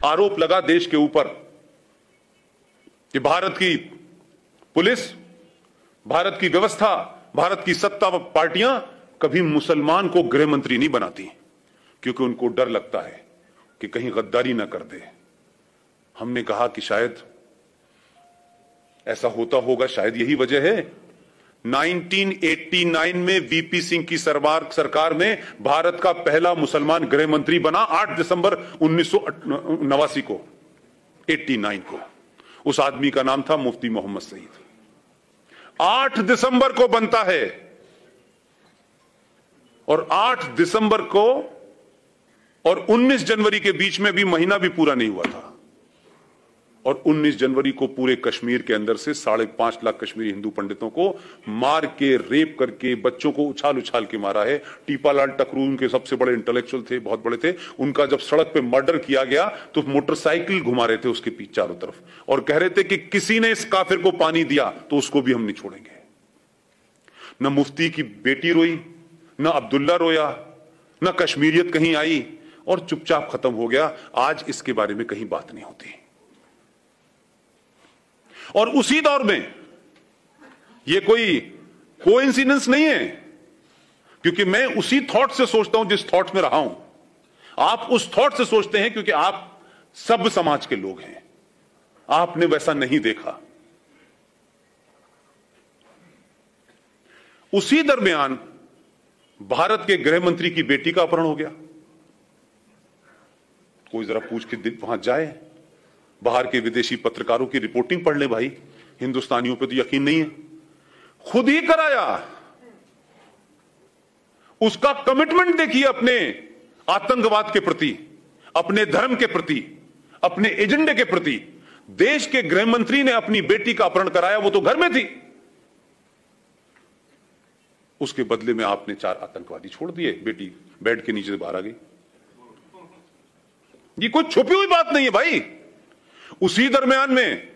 आरोप लगा देश के ऊपर कि भारत की पुलिस, भारत की व्यवस्था, भारत की सत्ता पार्टियां कभी मुसलमान को गृह मंत्री नहीं बनाती, क्योंकि उनको डर लगता है कि कहीं गद्दारी ना कर दे। हमने कहा कि शायद ऐसा होता होगा, शायद यही वजह है 1989 में वीपी सिंह की सरकार में भारत का पहला मुसलमान गृह मंत्री बना 8 दिसंबर 1989 को, 89 को। उस आदमी का नाम था मुफ्ती मोहम्मद सईद। 8 दिसंबर को बनता है और 8 दिसंबर को और 19 जनवरी के बीच में भी महीना भी पूरा नहीं हुआ था, और 19 जनवरी को पूरे कश्मीर के अंदर से 5.5 लाख कश्मीरी हिंदू पंडितों को मार के, रेप करके, बच्चों को उछाल उछाल के मारा है। टीपालाल टकरू उनके सबसे बड़े इंटेलेक्चुअल थे, बहुत बड़े थे। उनका जब सड़क पे मर्डर किया गया तो मोटरसाइकिल घुमा रहे थे उसके पीछे चारों तरफ, और कह रहे थे कि किसी ने इस काफिर को पानी दिया तो उसको भी हम नहीं छोड़ेंगे। न मुफ्ती की बेटी रोई, न अब्दुल्ला रोया, न कश्मीरियत कहीं आई, और चुपचाप खत्म हो गया। आज इसके बारे में कहीं बात नहीं होती। और उसी दौर में यह कोई कोइंसिडेंस नहीं है, क्योंकि मैं उसी थॉट से सोचता हूं जिस थॉट में रहा हूं। आप उस थॉट से सोचते हैं क्योंकि आप सब समाज के लोग हैं, आपने वैसा नहीं देखा। उसी दरमियान भारत के गृह मंत्री की बेटी का अपहरण हो गया। कोई जरा पूछ के वहां जाए, बाहर के विदेशी पत्रकारों की रिपोर्टिंग पढ़ ले भाई, हिंदुस्तानियों पे तो यकीन नहीं है। खुद ही कराया। उसका कमिटमेंट देखिए अपने आतंकवाद के प्रति, अपने धर्म के प्रति, अपने एजेंडे के प्रति। देश के गृह मंत्री ने अपनी बेटी का अपहरण कराया, वो तो घर में थी। उसके बदले में आपने 4 आतंकवादी छोड़ दिए, बेटी बेड के नीचे से बाहर आ गई। ये कोई छुपी हुई बात नहीं है भाई। उसी दरमियान में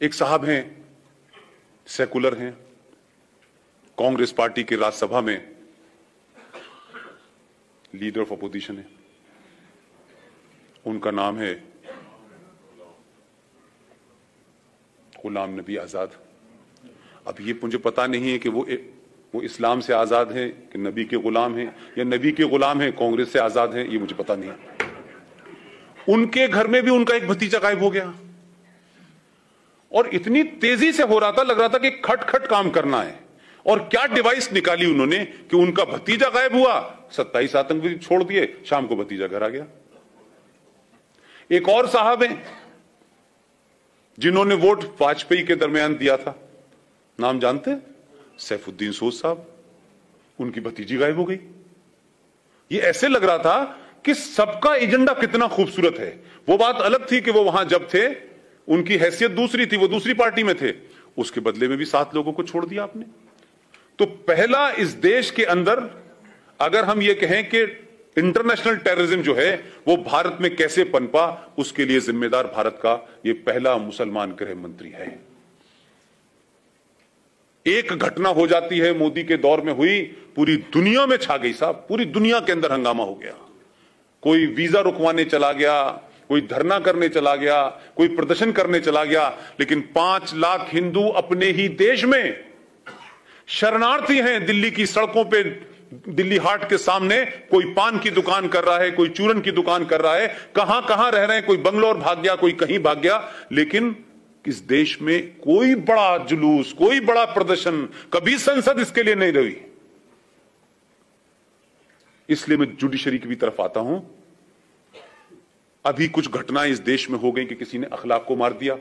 एक साहब हैं, सेकुलर हैं, कांग्रेस पार्टी के राज्यसभा में लीडर ऑफ अपोजिशन है। उनका नाम है गुलाम नबी आजाद। अब ये मुझे पता नहीं है कि वो इस्लाम से आजाद हैं कि नबी के गुलाम हैं, या नबी के गुलाम हैं कांग्रेस से आजाद हैं, ये मुझे पता नहीं है। उनके घर में भी उनका एक भतीजा गायब हो गया, और इतनी तेजी से हो रहा था, लग रहा था कि खट खट काम करना है। और क्या डिवाइस निकाली उन्होंने कि उनका भतीजा गायब हुआ, 27 आतंकवादी छोड़ दिए, शाम को भतीजा घर आ गया। एक और साहब हैं जिन्होंने वोट वाजपेयी के दरमियान दिया था, नाम जानते हैं? सैफुद्दीन सोज साहब। उनकी भतीजी गायब हो गई। ये ऐसे लग रहा था कि सबका एजेंडा कितना खूबसूरत है। वो बात अलग थी कि वो वहां जब थे उनकी हैसियत दूसरी थी, वो दूसरी पार्टी में थे। उसके बदले में भी 7 लोगों को छोड़ दिया आपने। तो पहला इस देश के अंदर अगर हम ये कहें कि इंटरनेशनल टेररिज्म जो है वो भारत में कैसे पनपा, उसके लिए जिम्मेदार भारत का ये पहला मुसलमान गृह मंत्री है। एक घटना हो जाती है, मोदी के दौर में हुई, पूरी दुनिया में छा गई साहब, पूरी दुनिया के अंदर हंगामा हो गया। कोई वीजा रुकवाने चला गया, कोई धरना करने चला गया, कोई प्रदर्शन करने चला गया, लेकिन 5 लाख हिंदू अपने ही देश में शरणार्थी हैं। दिल्ली की सड़कों पे, दिल्ली हाट के सामने कोई पान की दुकान कर रहा है, कोई चूरन की दुकान कर रहा है, कहां कहां रह रहे हैं, कोई बंगलौर भाग गया, कोई कहीं भाग गया। लेकिन इस देश में कोई बड़ा जुलूस, कोई बड़ा प्रदर्शन, कभी संसद इसके लिए नहीं रही। इसलिए मैं जुडिशरी की भी तरफ आता हूं। अभी कुछ घटनाएं इस देश में हो गई कि किसी ने अखलाक को मार दिया,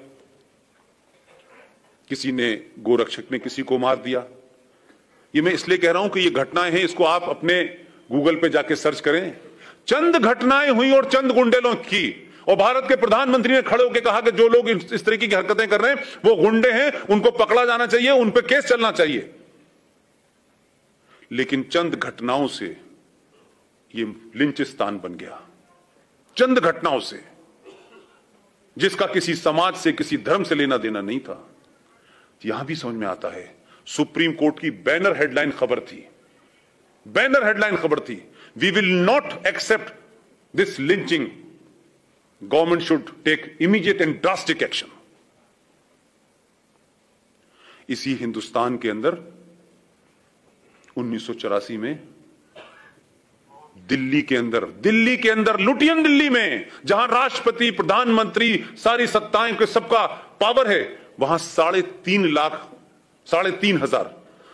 किसी ने, गोरक्षक ने किसी को मार दिया। ये मैं इसलिए कह रहा हूं कि ये घटनाएं हैं, इसको आप अपने गूगल पे जाके सर्च करें। चंद घटनाएं हुई और चंद गुंडे की, और भारत के प्रधानमंत्री ने खड़े होकर कहा कि जो लोग इस तरीके की हरकतें कर रहे हैं वो गुंडे हैं, उनको पकड़ा जाना चाहिए, उन पे केस चलना चाहिए। लेकिन चंद घटनाओं से ये लिंचिस्तान बन गया। चंद घटनाओं से, जिसका किसी समाज से, किसी धर्म से लेना देना नहीं था। यहां भी समझ में आता है, सुप्रीम कोर्ट की बैनर हेडलाइन खबर थी, we will not accept this lynching, government should take immediate and drastic action. इसी हिंदुस्तान के अंदर 1984 में दिल्ली के अंदर लुटियन दिल्ली में, जहां राष्ट्रपति, प्रधानमंत्री, सारी सत्ताएं के सबका पावर है, वहां 3,500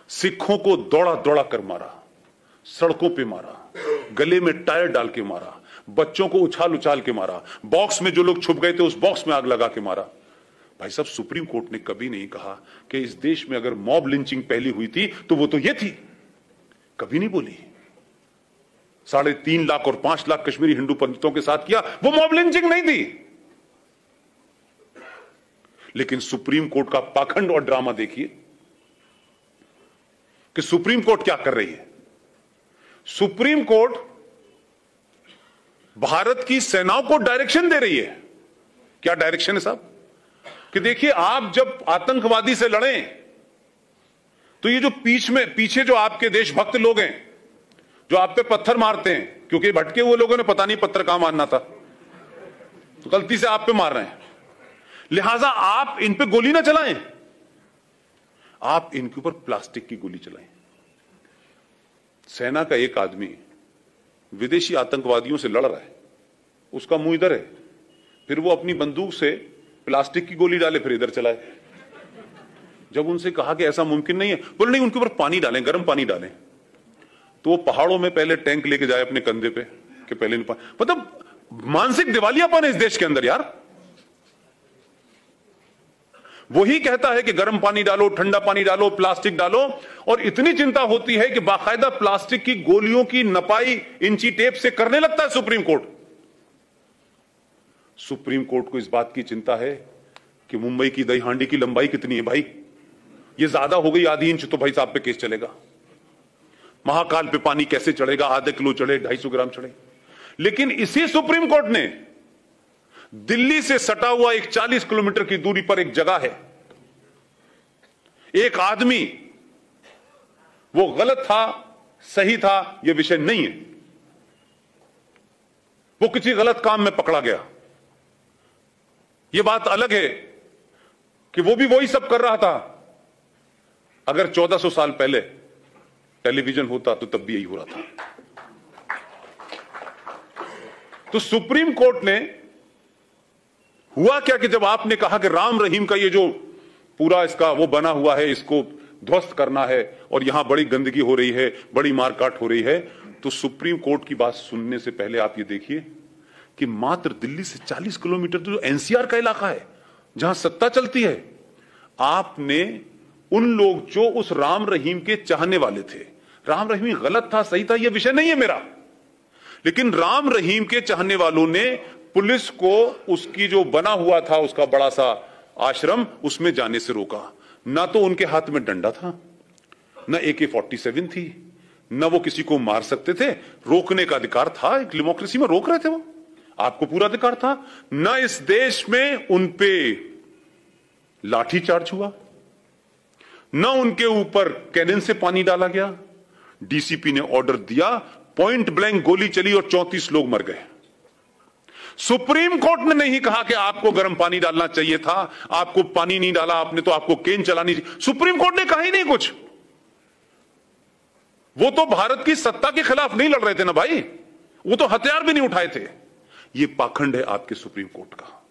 सिखों को दौड़ा दौड़ा कर मारा, सड़कों पे मारा, गले में टायर डाल के मारा, बच्चों को उछाल उछाल के मारा, बॉक्स में जो लोग छुप गए थे उस बॉक्स में आग लगा के मारा। भाई साहब, सुप्रीम कोर्ट ने कभी नहीं कहा कि इस देश में अगर मॉब लिंचिंग पहली हुई थी तो वो तो ये थी, कभी नहीं बोली। 3.5 लाख और 5 लाख कश्मीरी हिंदू पंडितों के साथ किया, वो मॉब लिंचिंग नहीं थी। लेकिन सुप्रीम कोर्ट का पाखंड और ड्रामा देखिए कि सुप्रीम कोर्ट क्या कर रही है। सुप्रीम कोर्ट भारत की सेनाओं को डायरेक्शन दे रही है। क्या डायरेक्शन है साहब? कि देखिए, आप जब आतंकवादी से लड़ें तो ये जो पीछे जो आपके देशभक्त लोग हैं जो आप पे पत्थर मारते हैं, क्योंकि भटके हुए लोगों ने पता नहीं पत्थर कहां मारना था तो गलती से आप पे मार रहे हैं, लिहाजा आप इन पे गोली ना चलाएं, आप इनके ऊपर प्लास्टिक की गोली चलाएं। सेना का एक आदमी विदेशी आतंकवादियों से लड़ रहा है, उसका मुंह इधर है, फिर वो अपनी बंदूक से प्लास्टिक की गोली डाले फिर इधर चलाए। जब उनसे कहा कि ऐसा मुमकिन नहीं है, बोले नहीं, उनके ऊपर पानी डालें, गर्म पानी डालें। तो वो पहाड़ों में पहले टैंक लेके जाए अपने कंधे पे कि पहले मतलब मानसिक दिवालियापन है इस देश के अंदर यार। वही कहता है कि गर्म पानी डालो, ठंडा पानी डालो, प्लास्टिक डालो, और इतनी चिंता होती है कि बाकायदा प्लास्टिक की गोलियों की नपाई इंची टेप से करने लगता है सुप्रीम कोर्ट। सुप्रीम कोर्ट को इस बात की चिंता है कि मुंबई की दही हांडी की लंबाई कितनी है भाई, ये ज्यादा हो गई आधी इंच तो भाई साहब पे केस चलेगा। महाकाल पे पानी कैसे चढ़ेगा, आधे किलो चढ़े, 250 ग्राम चढ़े। लेकिन इसी सुप्रीम कोर्ट ने दिल्ली से सटा हुआ एक 40 किलोमीटर की दूरी पर एक जगह है, एक आदमी, वो गलत था सही था यह विषय नहीं है, वो किसी गलत काम में पकड़ा गया। यह बात अलग है कि वो भी वही सब कर रहा था। अगर 1400 साल पहले टेलीविजन होता तो तब भी यही हो रहा था। तो सुप्रीम कोर्ट ने हुआ क्या कि जब आपने कहा कि राम रहीम का ये जो पूरा इसका वो बना हुआ है, इसको ध्वस्त करना है और यहां बड़ी गंदगी हो रही है, बड़ी मारकाट हो रही है, तो सुप्रीम कोर्ट की बात सुनने से पहले आप ये देखिए कि मात्र दिल्ली से 40 किलोमीटर जो एनसीआर का इलाका है जहां सत्ता चलती है, आपने उन लोग जो उस राम रहीम के चाहने वाले थे, राम रहीम गलत था सही था यह विषय नहीं है मेरा, लेकिन राम रहीम के चाहने वालों ने पुलिस को उसकी जो बना हुआ था उसका बड़ा सा आश्रम उसमें जाने से रोका। ना तो उनके हाथ में डंडा था, ना AK-47 थी, ना वो किसी को मार सकते थे, रोकने का अधिकार था, एक डेमोक्रेसी में रोक रहे थे, वो आपको पूरा अधिकार था। ना इस देश में उन पे लाठीचार्ज हुआ, ना उनके ऊपर कैनन से पानी डाला गया। डीसीपी ने ऑर्डर दिया, पॉइंट ब्लैंक गोली चली और 34 लोग मर गए। सुप्रीम कोर्ट ने नहीं कहा कि आपको गर्म पानी डालना चाहिए था, आपको पानी नहीं डाला आपने तो आपको केन चलानी चाहिए। सुप्रीम कोर्ट ने कहा ही नहीं कुछ। वो तो भारत की सत्ता के खिलाफ नहीं लड़ रहे थे ना भाई, वो तो हथियार भी नहीं उठाए थे। ये पाखंड है आपके सुप्रीम कोर्ट का।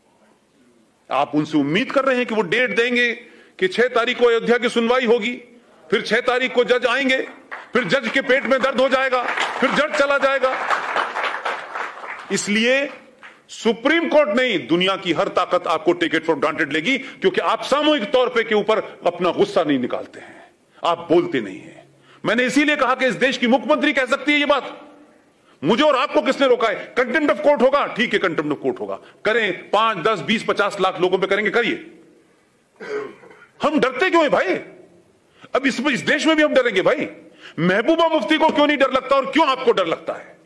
आप उनसे उम्मीद कर रहे हैं कि वो डेट देंगे कि 6 तारीख को अयोध्या की सुनवाई होगी, फिर 6 तारीख को जज आएंगे, फिर जज के पेट में दर्द हो जाएगा, फिर जज चला जाएगा। इसलिए सुप्रीम कोर्ट नहीं, दुनिया की हर ताकत आपको टेक इट फॉर ग्रांटेड लेगी, क्योंकि आप सामूहिक तौर पे के ऊपर अपना गुस्सा नहीं निकालते हैं, आप बोलते नहीं हैं। मैंने इसीलिए कहा कि इस देश की मुख्यमंत्री कह सकती है ये बात। मुझे और आपको किसने रोका है? कंटेम्प्ट ऑफ कोर्ट होगा, ठीक है, कंटेम्प्ट ऑफ कोर्ट होगा, करें। 5, 10, 20, 50 लाख लोगों पे करेंगे, करिए। हम डरते क्यों है भाई? अब इस देश में भी हम डरेंगे भाई? महबूबा मुफ्ती को क्यों नहीं डर लगता और क्यों आपको डर लगता है?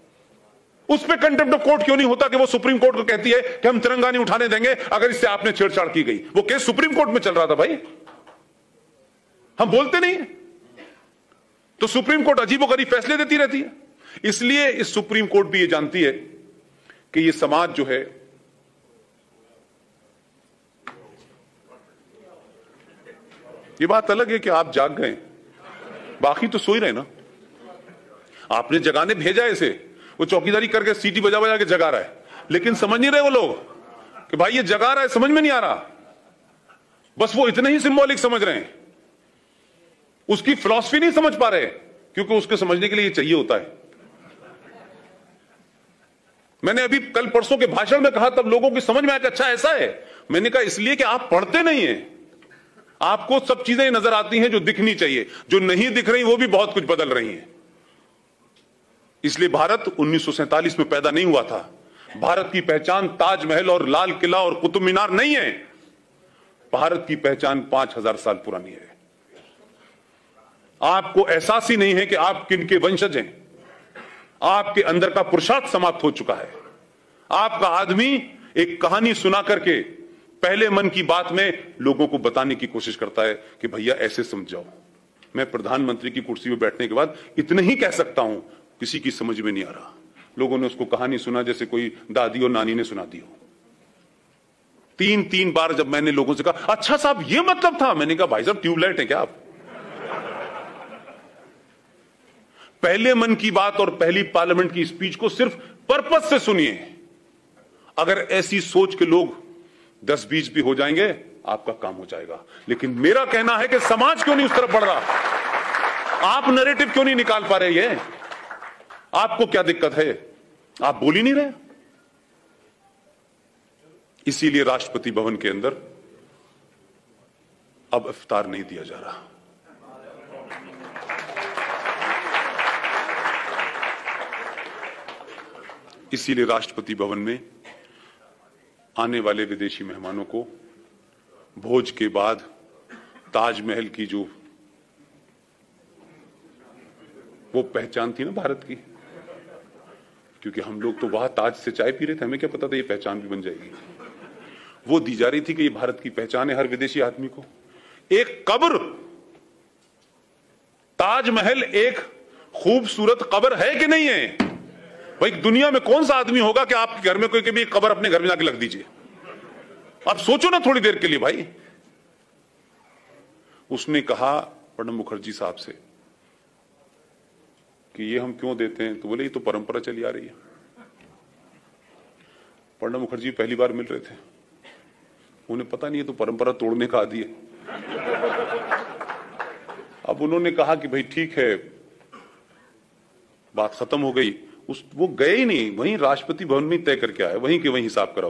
उस पर कंटेम्प्ट ऑफ कोर्ट क्यों नहीं होता कि वो सुप्रीम कोर्ट को कहती है कि हम तिरंगा नहीं उठाने देंगे अगर इससे आपने छेड़छाड़ की गई? वो केस सुप्रीम कोर्ट में चल रहा था भाई, हम बोलते नहीं। तो सुप्रीम कोर्ट अजीबोगरीब फैसले देती रहती है। इसलिए इस सुप्रीम कोर्ट भी ये जानती है कि ये समाज जो है ये बात अलग है कि आप जाग गए, बाकी तो सो ही रहे ना। आपने जगाने भेजा है इसे, वो चौकीदारी करके सीटी बजा बजा के जगा रहा है, लेकिन समझ नहीं रहे वो लोग कि भाई ये जगा रहा है, समझ में नहीं आ रहा। बस वो इतने ही सिंबॉलिक समझ रहे हैं, उसकी फिलॉसफी नहीं समझ पा रहे, क्योंकि उसके समझने के लिए ये चाहिए होता है। मैंने अभी कल परसों के भाषण में कहा, तब लोगों की समझ में आया कि अच्छा ऐसा है। मैंने कहा इसलिए कि आप पढ़ते नहीं हैं, आपको सब चीजें नजर आती हैं जो दिखनी चाहिए, जो नहीं दिख रही वो भी बहुत कुछ बदल रही हैं। इसलिए भारत 1947 में पैदा नहीं हुआ था। भारत की पहचान ताजमहल और लाल किला और कुतुब मीनार नहीं है। भारत की पहचान 5000 साल पुरानी है। आपको एहसास ही नहीं है कि आप किनके वंशज हैं। आपके अंदर का पुरुषार्थ समाप्त हो चुका है। आपका आदमी एक कहानी सुना करके पहले मन की बात में लोगों को बताने की कोशिश करता है कि भैया ऐसे समझाओ। मैं प्रधानमंत्री की कुर्सी पर बैठने के बाद इतने ही कह सकता हूं, किसी की समझ में नहीं आ रहा। लोगों ने उसको कहानी सुना जैसे कोई दादी और नानी ने सुना दी हो। 3 बार जब मैंने लोगों से कहा अच्छा साहब ये मतलब था, मैंने कहा भाई साहब ट्यूबलाइट है क्या आप? पहले मन की बात और पहली पार्लियामेंट की स्पीच को सिर्फ पर्पस से सुनिए। अगर ऐसी सोच के लोग 10-20 भी हो जाएंगे, आपका काम हो जाएगा। लेकिन मेरा कहना है कि समाज क्यों नहीं उस तरफ बढ़ रहा? आप नैरेटिव क्यों नहीं निकाल पा रहे? ये आपको क्या दिक्कत है? आप बोल ही नहीं रहे। इसीलिए राष्ट्रपति भवन के अंदर अब इफ्तार नहीं दिया जा रहा। इसीलिए राष्ट्रपति भवन में आने वाले विदेशी मेहमानों को भोज के बाद ताजमहल की जो वो पहचान थी ना भारत की, क्योंकि हम लोग तो वहां ताज से चाय पी रहे थे, हमें क्या पता था ये पहचान भी बन जाएगी। वो दी जा रही थी कि ये भारत की पहचान है हर विदेशी आदमी को। एक कब्र, ताजमहल एक खूबसूरत कब्र है कि नहीं है? भाई दुनिया में कौन सा आदमी होगा कि आपके घर में कोई कभी कब्र अपने घर में जाके लग दीजिए? आप सोचो ना थोड़ी देर के लिए भाई। उसने कहा प्रणब मुखर्जी साहब से कि ये हम क्यों देते हैं, तो बोले ये तो परंपरा चली आ रही है। प्रणब मुखर्जी पहली बार मिल रहे थे, उन्हें पता नहीं है तो परंपरा तोड़ने का आदी है। अब उन्होंने कहा कि भाई ठीक है, बात खत्म हो गई। वो गए ही नहीं, वहीं राष्ट्रपति भवन में तय करके आया, वहीं के वहीं हिसाब करा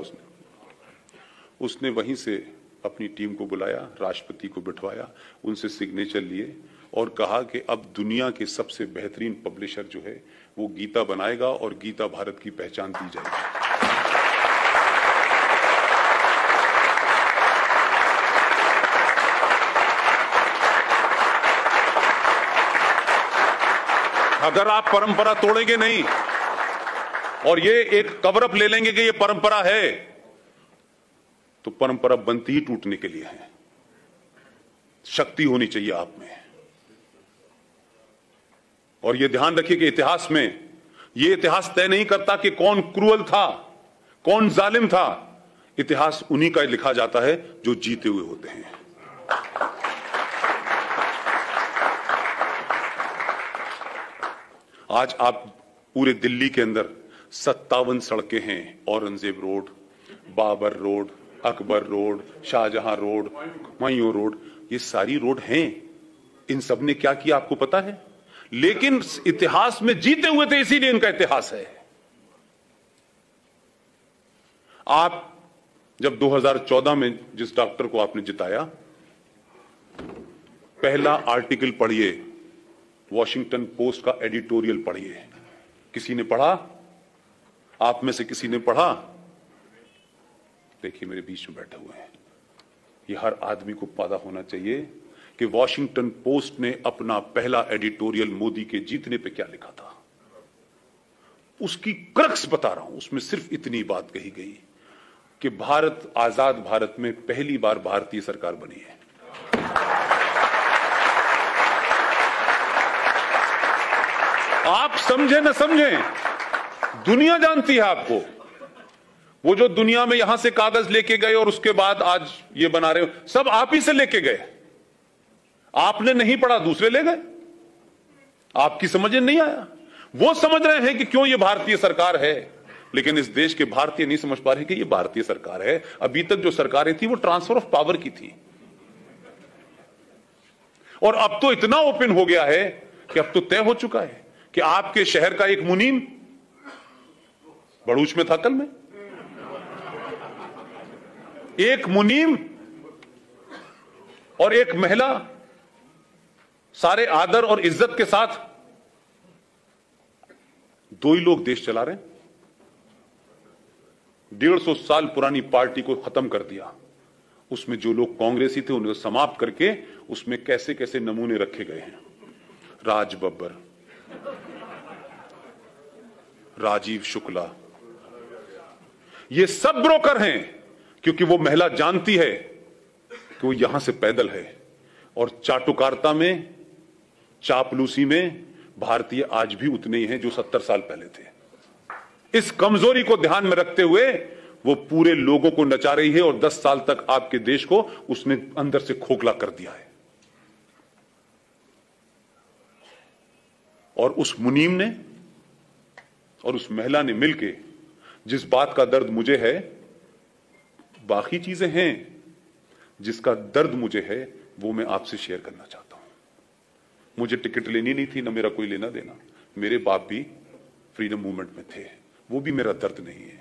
उसने वहीं से अपनी टीम को बुलाया, राष्ट्रपति को बिठवाया, उनसे सिग्नेचर लिए और कहा कि अब दुनिया के सबसे बेहतरीन पब्लिशर जो है वो गीता बनाएगा और गीता भारत की पहचान दी जाएगी। अगर आप परंपरा तोड़ेंगे नहीं और ये एक कवर अप ले लेंगे कि ये परंपरा है, तो परंपरा बनती ही टूटने के लिए है। शक्ति होनी चाहिए आप में। और ये ध्यान रखिए कि इतिहास में ये इतिहास तय नहीं करता कि कौन क्रूअल था, कौन जालिम था। इतिहास उन्हीं का लिखा जाता है जो जीते हुए होते हैं। आज आप पूरे दिल्ली के अंदर 57 सड़कें हैं, Aurangzeb road, Babar road, Akbar road, Shahjahan road, Humayun road, ये सारी रोड हैं। इन सब ने क्या किया आपको पता है? लेकिन इतिहास में जीते हुए थे, इसीलिए इनका इतिहास है। आप जब 2014 में जिस डॉक्टर को आपने जिताया, पहला आर्टिकल पढ़िए, वॉशिंगटन पोस्ट का एडिटोरियल पढ़िए। किसी ने पढ़ा? आप में से किसी ने पढ़ा? देखिए मेरे बीच में बैठे हुए हैं, ये हर आदमी को पता होना चाहिए कि वॉशिंगटन पोस्ट ने अपना पहला एडिटोरियल मोदी के जीतने पे क्या लिखा था। उसकी क्रक्स बता रहा हूं। उसमें सिर्फ इतनी बात कही गई कि भारत, आजाद भारत में पहली बार भारतीय सरकार बनी है। आप समझे न समझे, दुनिया जानती है आपको। वो जो दुनिया में यहां से कागज लेके गए और उसके बाद आज ये बना रहे हो, सब आप ही से लेके गए। आपने नहीं पढ़ा, दूसरे ले गए। आपकी समझ में नहीं आया। वो समझ रहे हैं कि क्यों ये भारतीय सरकार है, लेकिन इस देश के भारतीय नहीं समझ पा रहे कि ये भारतीय सरकार है। अभी तक जो सरकारें थी वो ट्रांसफर ऑफ पावर की थी, और अब तो इतना ओपन हो गया है कि अब तो तय हो चुका है कि आपके शहर का एक मुनीम, भरूच में था कल में, एक मुनीम और एक महिला सारे आदर और इज्जत के साथ, दो ही लोग देश चला रहे हैं। 150 साल पुरानी पार्टी को खत्म कर दिया। उसमें जो लोग कांग्रेसी थे उन्हें समाप्त करके उसमें कैसे कैसे नमूने रखे गए हैं। राज बब्बर, राजीव शुक्ला, ये सब ब्रोकर हैं, क्योंकि वो महिला जानती है कि वो यहां से पैदल है। और चाटुकारिता में, चापलूसी में भारतीय आज भी उतने ही हैं जो 70 साल पहले थे। इस कमजोरी को ध्यान में रखते हुए वो पूरे लोगों को नचा रही है, और 10 साल तक आपके देश को उसने अंदर से खोखला कर दिया है। और उस मुनीम ने और उस महिला ने मिलके जिस बात का दर्द मुझे है, बाकी चीजें हैं जिसका दर्द मुझे है, वो मैं आपसे शेयर करना चाहता हूं। मुझे टिकट लेनी नहीं थी, ना मेरा कोई लेना देना। मेरे बाप भी फ्रीडम मूवमेंट में थे, वो भी मेरा दर्द नहीं है।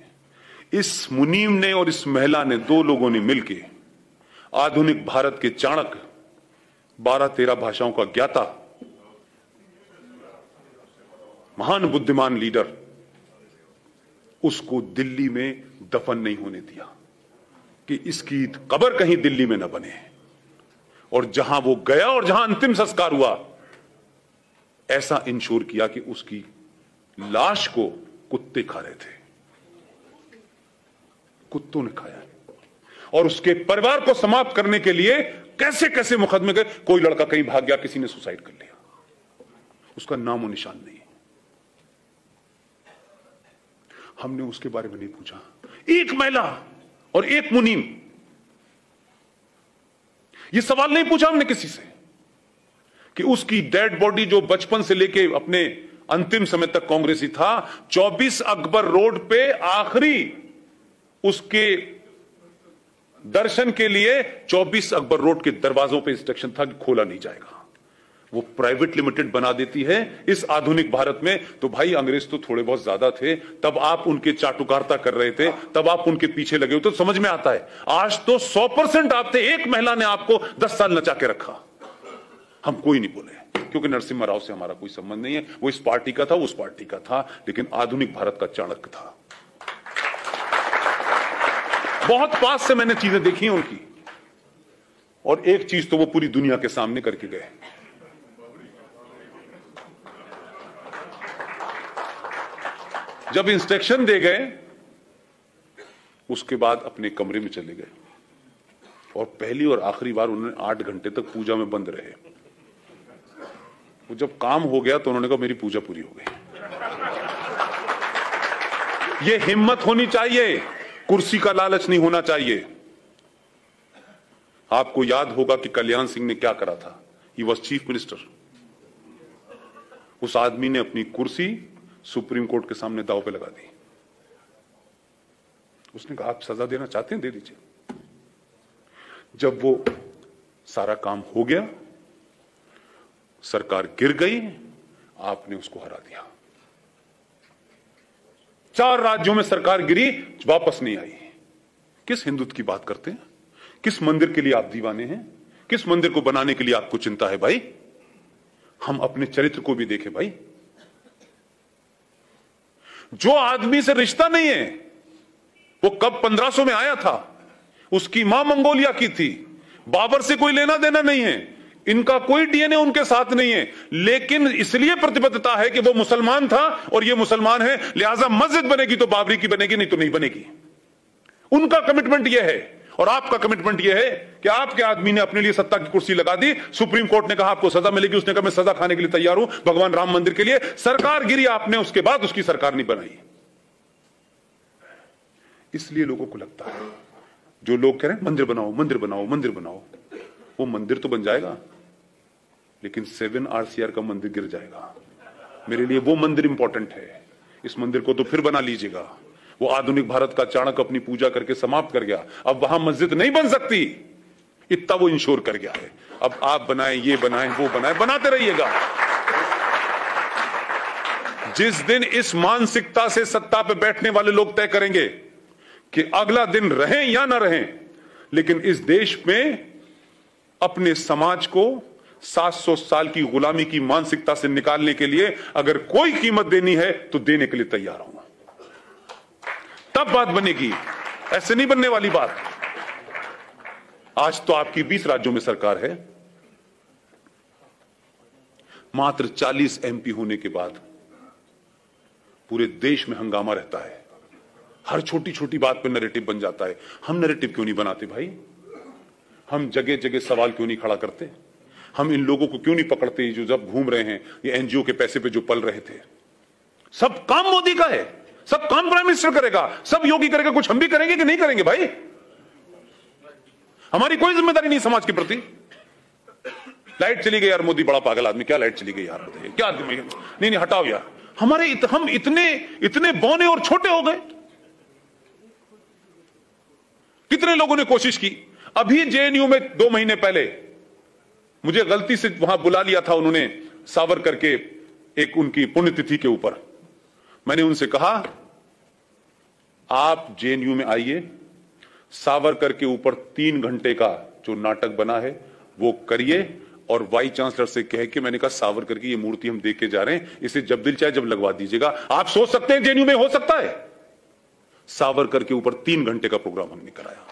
इस मुनीम ने और इस महिला ने, दो लोगों ने मिलके आधुनिक भारत के चाणक्य, 12-13 भाषाओं का ज्ञाता, महान बुद्धिमान लीडर, उसको दिल्ली में दफन नहीं होने दिया कि इसकी कब्र कहीं दिल्ली में न बने। और जहां वो गया और जहां अंतिम संस्कार हुआ, ऐसा इंश्योर किया कि उसकी लाश को कुत्ते खा रहे थे, कुत्तों ने खाया। और उसके परिवार को समाप्त करने के लिए कैसे कैसे मुकदमे गए। कोई लड़का कहीं भाग गया, किसी ने सुसाइड कर लिया, उसका नामो निशान नहीं। हमने उसके बारे में नहीं पूछा। एक महिला और एक मुनीम, यह सवाल नहीं पूछा हमने किसी से कि उसकी डेड बॉडी, जो बचपन से लेके अपने अंतिम समय तक कांग्रेसी था, 24 अकबर रोड पे आखिरी उसके दर्शन के लिए 24 अकबर रोड के दरवाजों पे इंस्ट्रक्शन था कि खोला नहीं जाएगा। वो प्राइवेट लिमिटेड बना देती है इस आधुनिक भारत में। तो भाई, अंग्रेज तो थोड़े बहुत ज्यादा थे, तब आप उनके चाटुकारिता कर रहे थे, तब आप उनके पीछे लगे हो, तो समझ में आता है। आज तो 100% आप थे। एक महिला ने आपको 10 साल नचा के रखा, हम कोई नहीं बोले, क्योंकि नरसिम्हा राव से हमारा कोई संबंध नहीं है। वो इस पार्टी का था, उस पार्टी का था, लेकिन आधुनिक भारत का चाणक्य था। बहुत पास से मैंने चीजें देखी हैं उनकी, और एक चीज तो वो पूरी दुनिया के सामने करके गए। जब इंस्ट्रक्शन दे गए, उसके बाद अपने कमरे में चले गए, और पहली और आखिरी बार उन्होंने 8 घंटे तक पूजा में बंद रहे। वो जब काम हो गया तो उन्होंने कहा मेरी पूजा पूरी हो गई। ये हिम्मत होनी चाहिए, कुर्सी का लालच नहीं होना चाहिए। आपको याद होगा कि कल्याण सिंह ने क्या करा था। He was chief minister. उस आदमी ने अपनी कुर्सी सुप्रीम कोर्ट के सामने दांव पे लगा दी। उसने कहा आप सजा देना चाहते हैं, दे दीजिए। जब वो सारा काम हो गया, सरकार गिर गई, आपने उसको हरा दिया। 4 राज्यों में सरकार गिरी, वापस नहीं आई। किस हिंदुत्व की बात करते हैं? किस मंदिर के लिए आप दीवाने हैं? किस मंदिर को बनाने के लिए आपको चिंता है भाई? हम अपने चरित्र को भी देखें भाई। जो आदमी से रिश्ता नहीं है, वो कब 1500 में आया था, उसकी मां मंगोलिया की थी, बाबर से कोई लेना देना नहीं है, इनका कोई डीएनए उनके साथ नहीं है, लेकिन इसलिए प्रतिबद्धता है कि वो मुसलमान था और ये मुसलमान है, लिहाजा मस्जिद बनेगी तो बाबरी की बनेगी, नहीं तो नहीं बनेगी। उनका कमिटमेंट यह है। और आपका कमिटमेंट यह है कि आपके आदमी ने अपने लिए सत्ता की कुर्सी लगा दी, सुप्रीम कोर्ट ने कहा आपको सजा मिलेगी, उसने कहा मैं सजा खाने के लिए तैयार हूं भगवान राम मंदिर के लिए। सरकार गिरी, आपने उसके बाद उसकी सरकार नहीं बनाई। इसलिए लोगों को लगता है, जो लोग कह रहे हैं मंदिर बनाओ मंदिर बनाओ मंदिर बनाओ, वो मंदिर तो बन जाएगा लेकिन 7 RCR का मंदिर गिर जाएगा। मेरे लिए वो मंदिर इंपॉर्टेंट है। इस मंदिर को तो फिर बना लीजिएगा। वो आधुनिक भारत का चाणक्य अपनी पूजा करके समाप्त कर गया, अब वहां मस्जिद नहीं बन सकती, इतना वो इंश्योर कर गया है। अब आप बनाएं, ये बनाएं, वो बनाएं, बनाते रहिएगा। जिस दिन इस मानसिकता से सत्ता पे बैठने वाले लोग तय करेंगे कि अगला दिन रहें या ना रहें, लेकिन इस देश में अपने समाज को 700 साल की गुलामी की मानसिकता से निकालने के लिए अगर कोई कीमत देनी है तो देने के लिए तैयार हूं, तब बात बनेगी। ऐसे नहीं बनने वाली बात। आज तो आपकी 20 राज्यों में सरकार है, मात्र 40 MP होने के बाद पूरे देश में हंगामा रहता है। हर छोटी छोटी बात पर नैरेटिव बन जाता है। हम नैरेटिव क्यों नहीं बनाते भाई? हम जगह जगह सवाल क्यों नहीं खड़ा करते? हम इन लोगों को क्यों नहीं पकड़ते जो जब घूम रहे हैं, ये NGO के पैसे पे जो पल रहे थे? सब काम मोदी का है, सब काम प्राइम मिनिस्टर करेगा, सब योगी करेगा, कुछ हम भी करेंगे कि नहीं करेंगे भाई? हमारी कोई जिम्मेदारी नहीं समाज के प्रति। लाइट चली गई यार, मोदी बड़ा पागल आदमी, क्या लाइट चली गई यार, बताइए क्या आदमी? नहीं हटाओ यार। हम इतने बौने और छोटे हो गए। कितने लोगों ने कोशिश की। अभी JNU में 2 महीने पहले मुझे गलती से वहां बुला लिया था उन्होंने, सावरकर के एक उनकी पुण्यतिथि के ऊपर। मैंने उनसे कहा आप JNU में आइए, सावरकर के ऊपर 3 घंटे का जो नाटक बना है वो करिए, और वाइस चांसलर से कह के मैंने कहा सावरकर की ये मूर्ति हम देख के जा रहे हैं, इसे जब दिल चाहे जब लगवा दीजिएगा। आप सोच सकते हैं JNU में हो सकता है? सावरकर के ऊपर 3 घंटे का प्रोग्राम हमने कराया।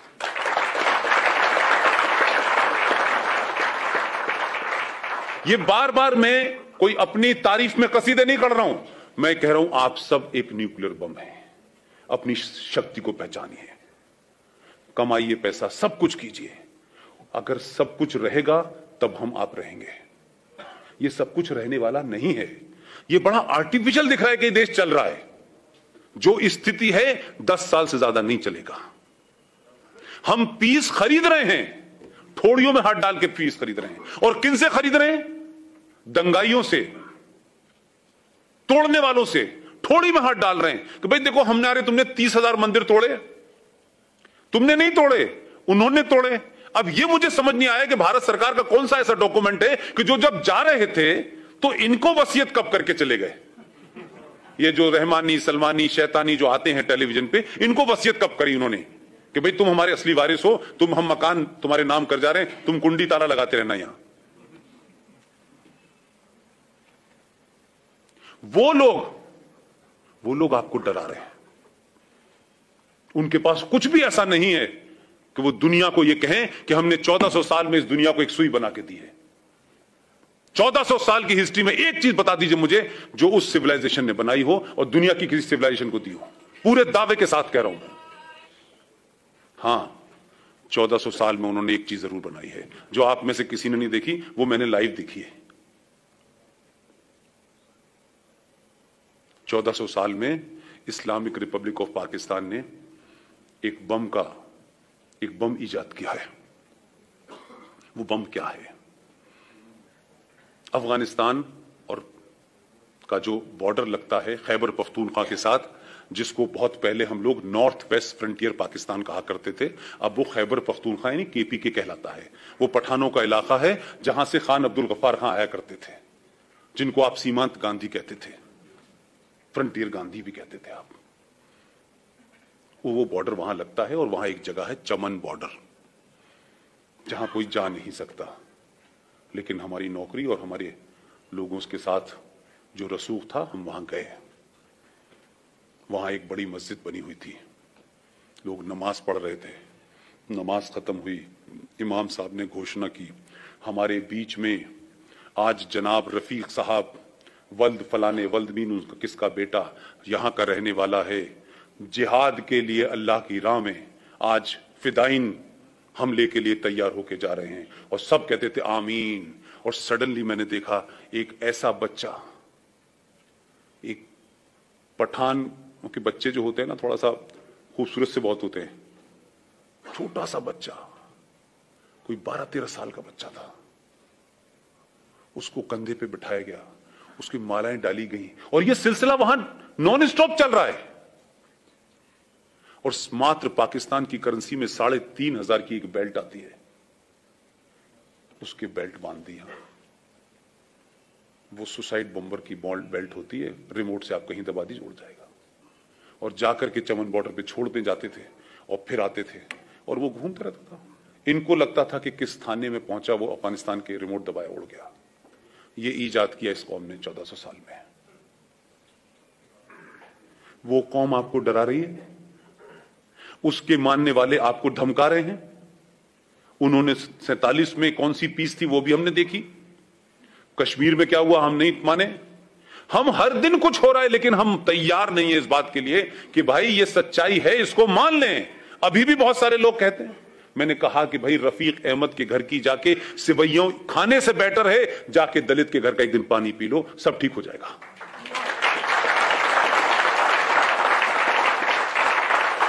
ये बार बार मैं कोई अपनी तारीफ में कसीदे नहीं कर रहा हूं, मैं कह रहा हूं आप सब एक न्यूक्लियर बम है। अपनी शक्ति को पहचानिए, कमाइए पैसा, सब कुछ कीजिए। अगर सब कुछ रहेगा तब हम आप रहेंगे। ये सब कुछ रहने वाला नहीं है। ये बड़ा आर्टिफिशियल दिख रहा है कि देश चल रहा है। जो स्थिति है 10 साल से ज्यादा नहीं चलेगा। हम पीस खरीद रहे हैं, ठोड़ियों में हाथ डाल के पीस खरीद रहे हैं। और किन से खरीद रहे हैं? दंगाइयों से, तोड़ने वालों से ठोड़ी में हाथ डाल रहे हैं कि भाई देखो हमने, अरे तुमने 30,000 मंदिर तोड़े, तुमने नहीं तोड़े, उन्होंने तोड़े। अब ये मुझे समझ नहीं आया कि भारत सरकार का कौन सा ऐसा डॉक्यूमेंट है कि जो जब जा रहे थे तो इनको वसीयत कब करके चले गए? ये जो रहमानी, सलमानी, शैतानी जो आते हैं टेलीविजन पे, इनको वसीयत कब करी उन्होंने कि भाई तुम हमारे असली वारिस हो, हम मकान तुम्हारे नाम कर जा रहे हैं, तुम कुंडी ताला लगाते रहना यहां। वो लोग आपको डरा रहे हैं। उनके पास कुछ भी ऐसा नहीं है कि वो दुनिया को ये कहें कि हमने 1400 साल में इस दुनिया को एक सुई बना के दी है। 1400 साल की हिस्ट्री में एक चीज बता दीजिए मुझे जो उस सिविलाइजेशन ने बनाई हो और दुनिया की किसी सिविलाइजेशन को दी हो। पूरे दावे के साथ कह रहा हूं। हां, 1400 साल में उन्होंने एक चीज जरूर बनाई है जो आप में से किसी ने नहीं देखी, वो मैंने लाइव देखी है। 1400 साल में इस्लामिक रिपब्लिक ऑफ पाकिस्तान ने एक बम इजाद किया है। वो बम क्या है? अफगानिस्तान और का जो बॉर्डर लगता है खैबर पख्तूनख्वा के साथ, जिसको बहुत पहले हम लोग नॉर्थ वेस्ट फ्रंटियर पाकिस्तान कहा करते थे, अब वो खैबर पख्तूनख्वा यानी KPK कहलाता है। वो पठानों का इलाका है जहां से खान अब्दुल गफ्फार खां आया करते थे, जिनको आप सीमांत गांधी कहते थे, फ्रंटियर गांधी भी कहते थे आप। वो बॉर्डर वहां लगता है और वहां एक जगह है चमन बॉर्डर, जहां कोई जा नहीं सकता। लेकिन हमारी नौकरी और हमारे लोगों के साथ जो रसूख था, हम वहां गए। वहां एक बड़ी मस्जिद बनी हुई थी, लोग नमाज पढ़ रहे थे। नमाज खत्म हुई, इमाम साहब ने घोषणा की, हमारे बीच में आज जनाब रफीक साहब वल्द फलाने वल्द मीन किसका बेटा यहां का रहने वाला है, जिहाद के लिए अल्लाह की राह में आज फिदाइन हमले के लिए तैयार होके जा रहे हैं। और सब कहते थे आमीन। और सडनली मैंने देखा एक ऐसा बच्चा, एक पठान के बच्चे जो होते हैं ना, थोड़ा सा खूबसूरत से बहुत होते हैं। छोटा सा बच्चा, कोई 12-13 साल का बच्चा था, उसको कंधे पे बिठाया गया, उसकी मालाएं डाली गई और यह सिलसिला वहां नॉन स्टॉप चल रहा है। और मात्र पाकिस्तान की करेंसी में 3,500 की एक बेल्ट आती है, उसके बेल्ट बांध दिया। वो सुसाइड बॉम्बर की बेल्ट होती है, रिमोट से आप कहीं दबा दी उड़ जाएगा। और जाकर के चमन बॉर्डर पे छोड़ते जाते थे और फिर आते थे और वो घूमता रहता था। इनको लगता था कि किस थाने में पहुंचा वो अफगानिस्तान के रिमोट दबाया उड़ गया। ये ईजाद किया इस कौम ने 1400 साल में। वो कौम आपको डरा रही है, उसके मानने वाले आपको धमका रहे हैं। उन्होंने 47 में कौन सी पीस थी वो भी हमने देखी। कश्मीर में क्या हुआ हम नहीं माने। हम हर दिन कुछ हो रहा है लेकिन हम तैयार नहीं है इस बात के लिए कि भाई ये सच्चाई है, इसको मान लें। अभी भी बहुत सारे लोग कहते हैं। मैंने कहा कि भाई रफीक अहमद के घर की जाके सिवैयों खाने से बेटर है जाके दलित के घर का एक दिन पानी पी लो, सब ठीक हो जाएगा।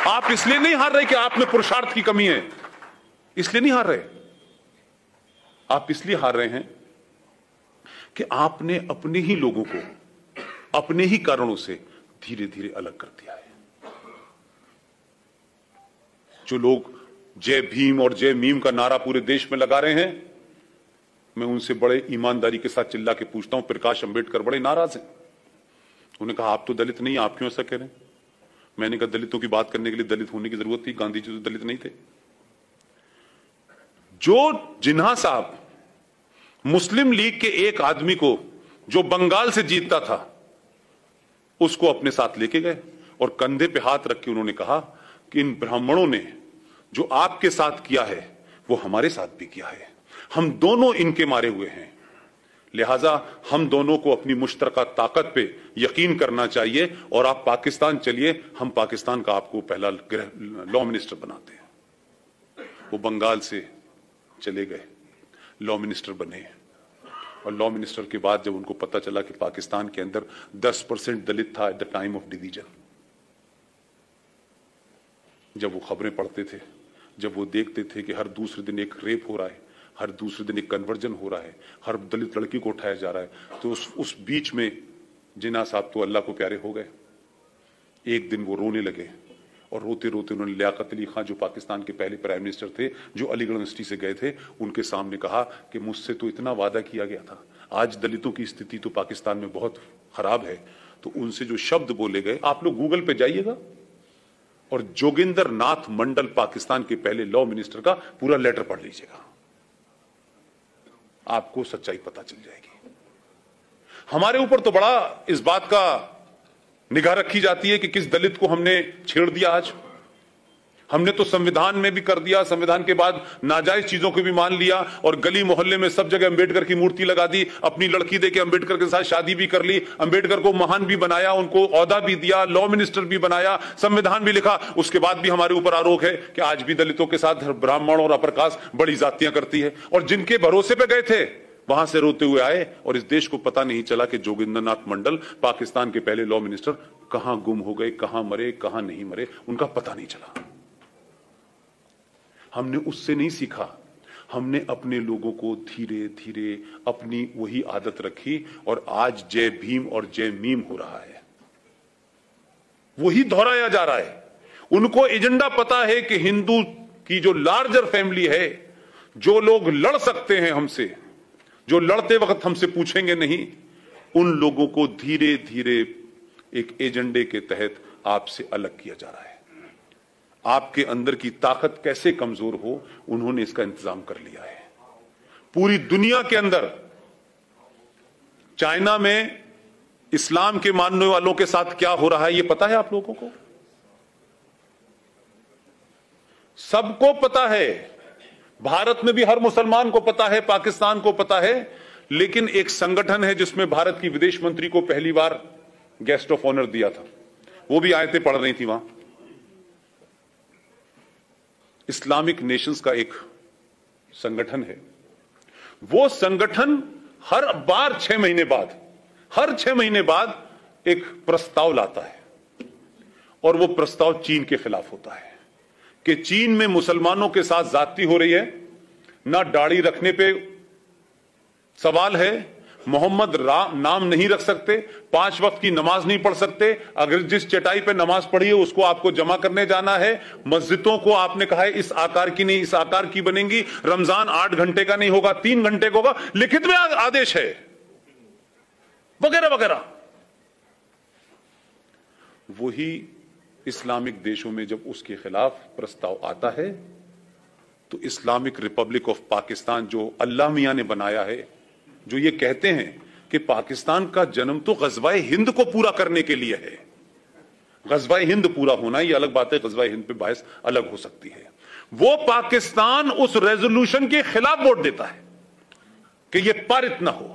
आप इसलिए नहीं हार रहे कि आप में पुरुषार्थ की कमी है, इसलिए नहीं हार रहे। आप इसलिए हार रहे हैं कि आपने अपने ही लोगों को अपने ही कारणों से धीरे धीरे अलग कर दिया है। जो लोग जय भीम और जय मीम का नारा पूरे देश में लगा रहे हैं, मैं उनसे बड़े ईमानदारी के साथ चिल्ला के पूछता हूं। प्रकाश अंबेडकर बड़े नाराज हैं। उन्होंने कहा आप तो दलित नहीं, आप क्यों ऐसा कह रहे हैं? मैंने कहा दलितों की बात करने के लिए दलित होने की जरूरत थी, गांधी जी तो दलित नहीं थे। जो जिन्हा साहब मुस्लिम लीग के एक आदमी को जो बंगाल से जीतता था उसको अपने साथ लेके गए और कंधे पे हाथ रख के उन्होंने कहा कि इन ब्राह्मणों ने जो आपके साथ किया है वो हमारे साथ भी किया है, हम दोनों इनके मारे हुए हैं, लिहाजा हम दोनों को अपनी मुश्तरका ताकत पे यकीन करना चाहिए और आप पाकिस्तान चलिए, हम पाकिस्तान का आपको पहला लॉ मिनिस्टर बनाते हैं। वो बंगाल से चले गए, लॉ मिनिस्टर बने और लॉ मिनिस्टर के बाद जब उनको पता चला कि पाकिस्तान के अंदर 10% दलित था at the time of division, जब वो खबरें पढ़ते थे, जब वो देखते थे कि हर दूसरे दिन एक रेप हो रहा है, हर दूसरे दिन एक कन्वर्जन हो रहा है, हर दलित लड़की को उठाया जा रहा है, तो उस बीच में जिन्ना साहब तो अल्लाह को प्यारे हो गए। एक दिन वो रोने लगे और रोते रोते उन्होंने लियाकत अली खान जो पाकिस्तान के पहले प्राइम मिनिस्टर थे, जो अलीगढ़ यूनिवर्सिटी से गए थे, उनके सामने कहा कि मुझसे तो इतना वादा किया गया था, आज दलितों की स्थिति तो पाकिस्तान में बहुत खराब है। तो उनसे जो शब्द बोले गए, आप लोग गूगल पे जाइएगा और जोगिंदर नाथ मंडल पाकिस्तान के पहले लॉ मिनिस्टर का पूरा लेटर पढ़ लीजिएगा, आपको सच्चाई पता चल जाएगी। हमारे ऊपर तो बड़ा इस बात का निगाह रखी जाती है कि किस दलित को हमने छेड़ दिया। आज हमने तो संविधान में भी कर दिया, संविधान के बाद नाजायज चीजों को भी मान लिया और गली मोहल्ले में सब जगह अंबेडकर की मूर्ति लगा दी, अपनी लड़की देके अंबेडकर के साथ शादी भी कर ली, अंबेडकर को महान भी बनाया, उनको ओहदा भी दिया, लॉ मिनिस्टर भी बनाया, संविधान भी लिखा। उसके बाद भी हमारे ऊपर आरोप है कि आज भी दलितों के साथ ब्राह्मण और अपर कास्ट बड़ी जातियां करती है। और जिनके भरोसे पे गए थे वहां से रोते हुए आए और इस देश को पता नहीं चला कि जोगिंदर नाथ मंडल पाकिस्तान के पहले लॉ मिनिस्टर कहां गुम हो गए, कहां मरे, कहां नहीं मरे, उनका पता नहीं चला। हमने उससे नहीं सीखा, हमने अपने लोगों को धीरे धीरे अपनी वही आदत रखी और आज जय भीम और जय मीम हो रहा है, वही दोहराया जा रहा है। उनको एजेंडा पता है कि हिंदू की जो लार्जर फैमिली है, जो लोग लड़ सकते हैं हमसे, जो लड़ते वक्त हमसे पूछेंगे नहीं, उन लोगों को धीरे धीरे एक एजेंडे के तहत आपसे अलग किया जा रहा है। आपके अंदर की ताकत कैसे कमजोर हो, उन्होंने इसका इंतजाम कर लिया है। पूरी दुनिया के अंदर, चाइना में इस्लाम के मानने वालों के साथ क्या हो रहा है ये पता है आप लोगों को? सबको पता है। भारत में भी हर मुसलमान को पता है, पाकिस्तान को पता है, लेकिन एक संगठन है जिसमें भारत की विदेश मंत्री को पहली बार गेस्ट ऑफ ऑनर दिया था, वो भी आयतें पढ़ रही थी वहां। इस्लामिक नेशंस का एक संगठन है, वो संगठन हर बार 6 महीने बाद एक प्रस्ताव लाता है और वो प्रस्ताव चीन के खिलाफ होता है कि चीन में मुसलमानों के साथ ज्यादती हो रही है, ना दाढ़ी रखने पे सवाल है, मोहम्मद नाम नहीं रख सकते, 5 वक्त की नमाज नहीं पढ़ सकते, अगर जिस चटाई पे नमाज पढ़ी है उसको आपको जमा करने जाना है, मस्जिदों को आपने कहा है इस आकार की नहीं इस आकार की बनेंगी, रमजान 8 घंटे का नहीं होगा 3 घंटे का होगा, लिखित में आदेश है, वगैरह वगैरह। वही इस्लामिक देशों में जब उसके खिलाफ प्रस्ताव आता है तो इस्लामिक रिपब्लिक ऑफ पाकिस्तान जो अल्लाह मियां ने बनाया है, जो ये कहते हैं कि पाकिस्तान का जन्म तो गज़वाए हिंद को पूरा करने के लिए है, गज़वाए हिंद पूरा होना ये अलग बात है, गज़वाए हिंद पे बहस अलग हो सकती है, वो पाकिस्तान उस रेजोल्यूशन के खिलाफ वोट देता है कि ये पारित ना हो।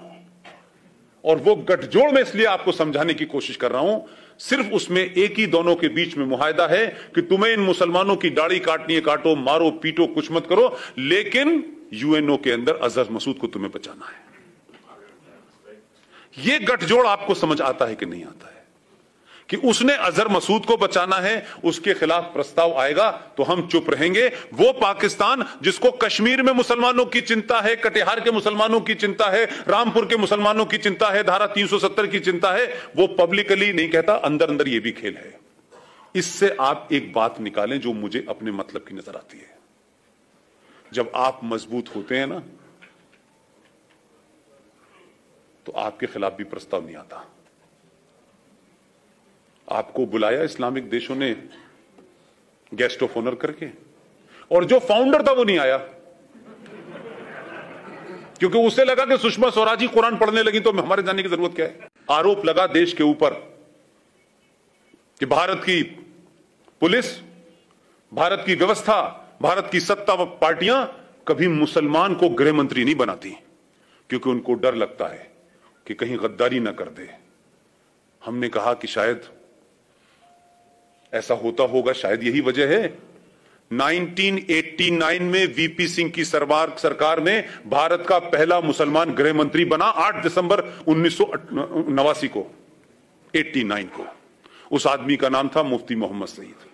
और वो गठजोड़ में इसलिए आपको समझाने की कोशिश कर रहा हूं, सिर्फ उसमें एक ही दोनों के बीच में मुआहदा है कि तुम्हें इन मुसलमानों की दाढ़ी काटनी है काटो, मारो पीटो, कुछ मत करो, लेकिन यूएनओ के अंदर अजहर मसूद को तुम्हें बचाना है। यह गठजोड़ आपको समझ आता है कि नहीं आता है कि उसने अजहर मसूद को बचाना है, उसके खिलाफ प्रस्ताव आएगा तो हम चुप रहेंगे। वो पाकिस्तान जिसको कश्मीर में मुसलमानों की चिंता है, कटिहार के मुसलमानों की चिंता है, रामपुर के मुसलमानों की चिंता है, धारा 370 की चिंता है, वो पब्लिकली नहीं कहता, अंदर अंदर ये भी खेल है। इससे आप एक बात निकालें जो मुझे अपने मतलब की नजर आती है, जब आप मजबूत होते हैं ना तो आपके खिलाफ भी प्रस्ताव नहीं आता। आपको बुलाया इस्लामिक देशों ने गेस्ट ऑफ ऑनर करके, और जो फाउंडर था वो नहीं आया क्योंकि उसे लगा कि सुषमा स्वराज ही कुरान पढ़ने लगी तो हमारे जाने की जरूरत क्या है। आरोप लगा देश के ऊपर कि भारत की पुलिस, भारत की व्यवस्था, भारत की सत्ता व पार्टियां कभी मुसलमान को गृह मंत्री नहीं बनाती क्योंकि उनको डर लगता है कि कहीं गद्दारी ना कर दे। हमने कहा कि शायद ऐसा होता होगा, शायद यही वजह है 1989 में वीपी सिंह की सरकार में भारत का पहला मुसलमान गृह मंत्री बना 8 दिसंबर 1989 को, 89 को। उस आदमी का नाम था मुफ्ती मोहम्मद सईद।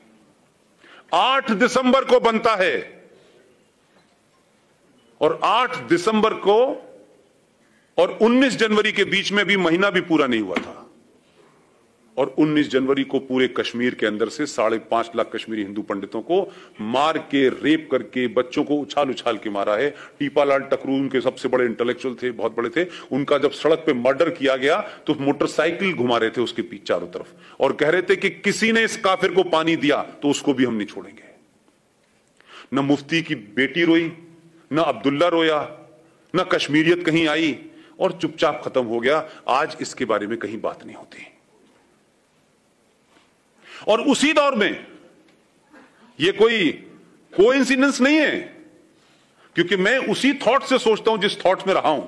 8 दिसंबर को बनता है और 8 दिसंबर को और 19 जनवरी के बीच में भी महीना भी पूरा नहीं हुआ था, और 19 जनवरी को पूरे कश्मीर के अंदर से 5.5 लाख कश्मीरी हिंदू पंडितों को मार के, रेप करके, बच्चों को उछाल उछाल के मारा है। टीपालाल टकरू उनके सबसे बड़े इंटेलेक्चुअल थे, बहुत बड़े थे। उनका जब सड़क पे मर्डर किया गया तो मोटरसाइकिल घुमा रहे थे उसके पीछे चारों तरफ और कह रहे थे कि किसी ने इस काफिर को पानी दिया तो उसको भी हम नहीं छोड़ेंगे। न मुफ्ती की बेटी रोई, न अब्दुल्ला रोया, न कश्मीरियत कहीं आई, और चुपचाप खत्म हो गया। आज इसके बारे में कहीं बात नहीं होती। और उसी दौर में यह कोई कोइंसिडेंस नहीं है, क्योंकि मैं उसी थॉट से सोचता हूं जिस थॉट में रहा हूं।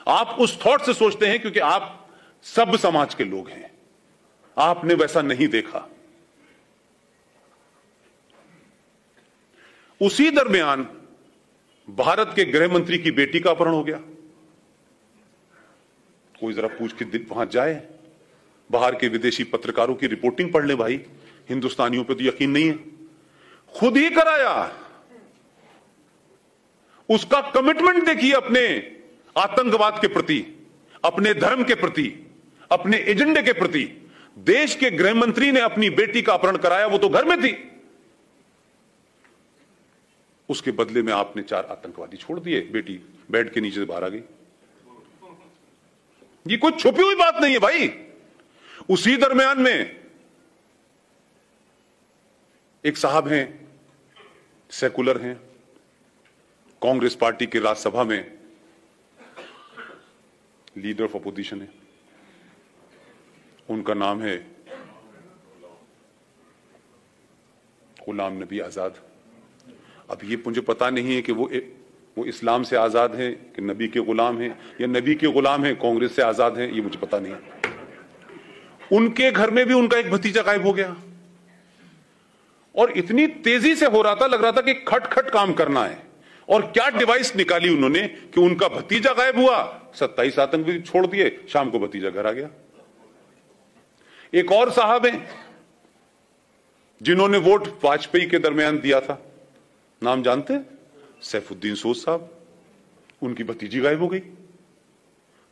आप उस थॉट से सोचते हैं क्योंकि आप सब समाज के लोग हैं, आपने वैसा नहीं देखा। उसी दरमियान भारत के गृह मंत्री की बेटी का अपहरण हो गया। कोई जरा पूछ के वहां जाए, बाहर के विदेशी पत्रकारों की रिपोर्टिंग पढ़ ले भाई, हिंदुस्तानियों पे तो यकीन नहीं है। खुद ही कराया। उसका कमिटमेंट देखिए अपने आतंकवाद के प्रति, अपने धर्म के प्रति, अपने एजेंडे के प्रति। देश के गृह मंत्री ने अपनी बेटी का अपहरण कराया, वो तो घर में थी। उसके बदले में आपने 4 आतंकवादी छोड़ दिए, बेटी बेड के नीचे से बाहर आ गई। ये कोई छुपी हुई बात नहीं है भाई। उसी दरमियान में एक साहब हैं, सेकुलर हैं, कांग्रेस पार्टी के राज्यसभा में लीडर ऑफ अपोजिशन है, उनका नाम है गुलाम नबी आजाद। अब ये मुझे पता नहीं है कि वो इस्लाम से आजाद हैं कि नबी के गुलाम हैं, या नबी के गुलाम हैं कांग्रेस से आजाद हैं, ये मुझे पता नहीं है। उनके घर में भी उनका एक भतीजा गायब हो गया, और इतनी तेजी से हो रहा था, लग रहा था कि खट खट काम करना है। और क्या डिवाइस निकाली उन्होंने कि उनका भतीजा गायब हुआ, 27 आतंकवादी छोड़ दिए, शाम को भतीजा घर आ गया। एक और साहब हैं, जिन्होंने वोट वाजपेयी के दरमियान दिया था, नाम जानते हैं? सैफुद्दीन सोज साहब, उनकी भतीजी गायब हो गई।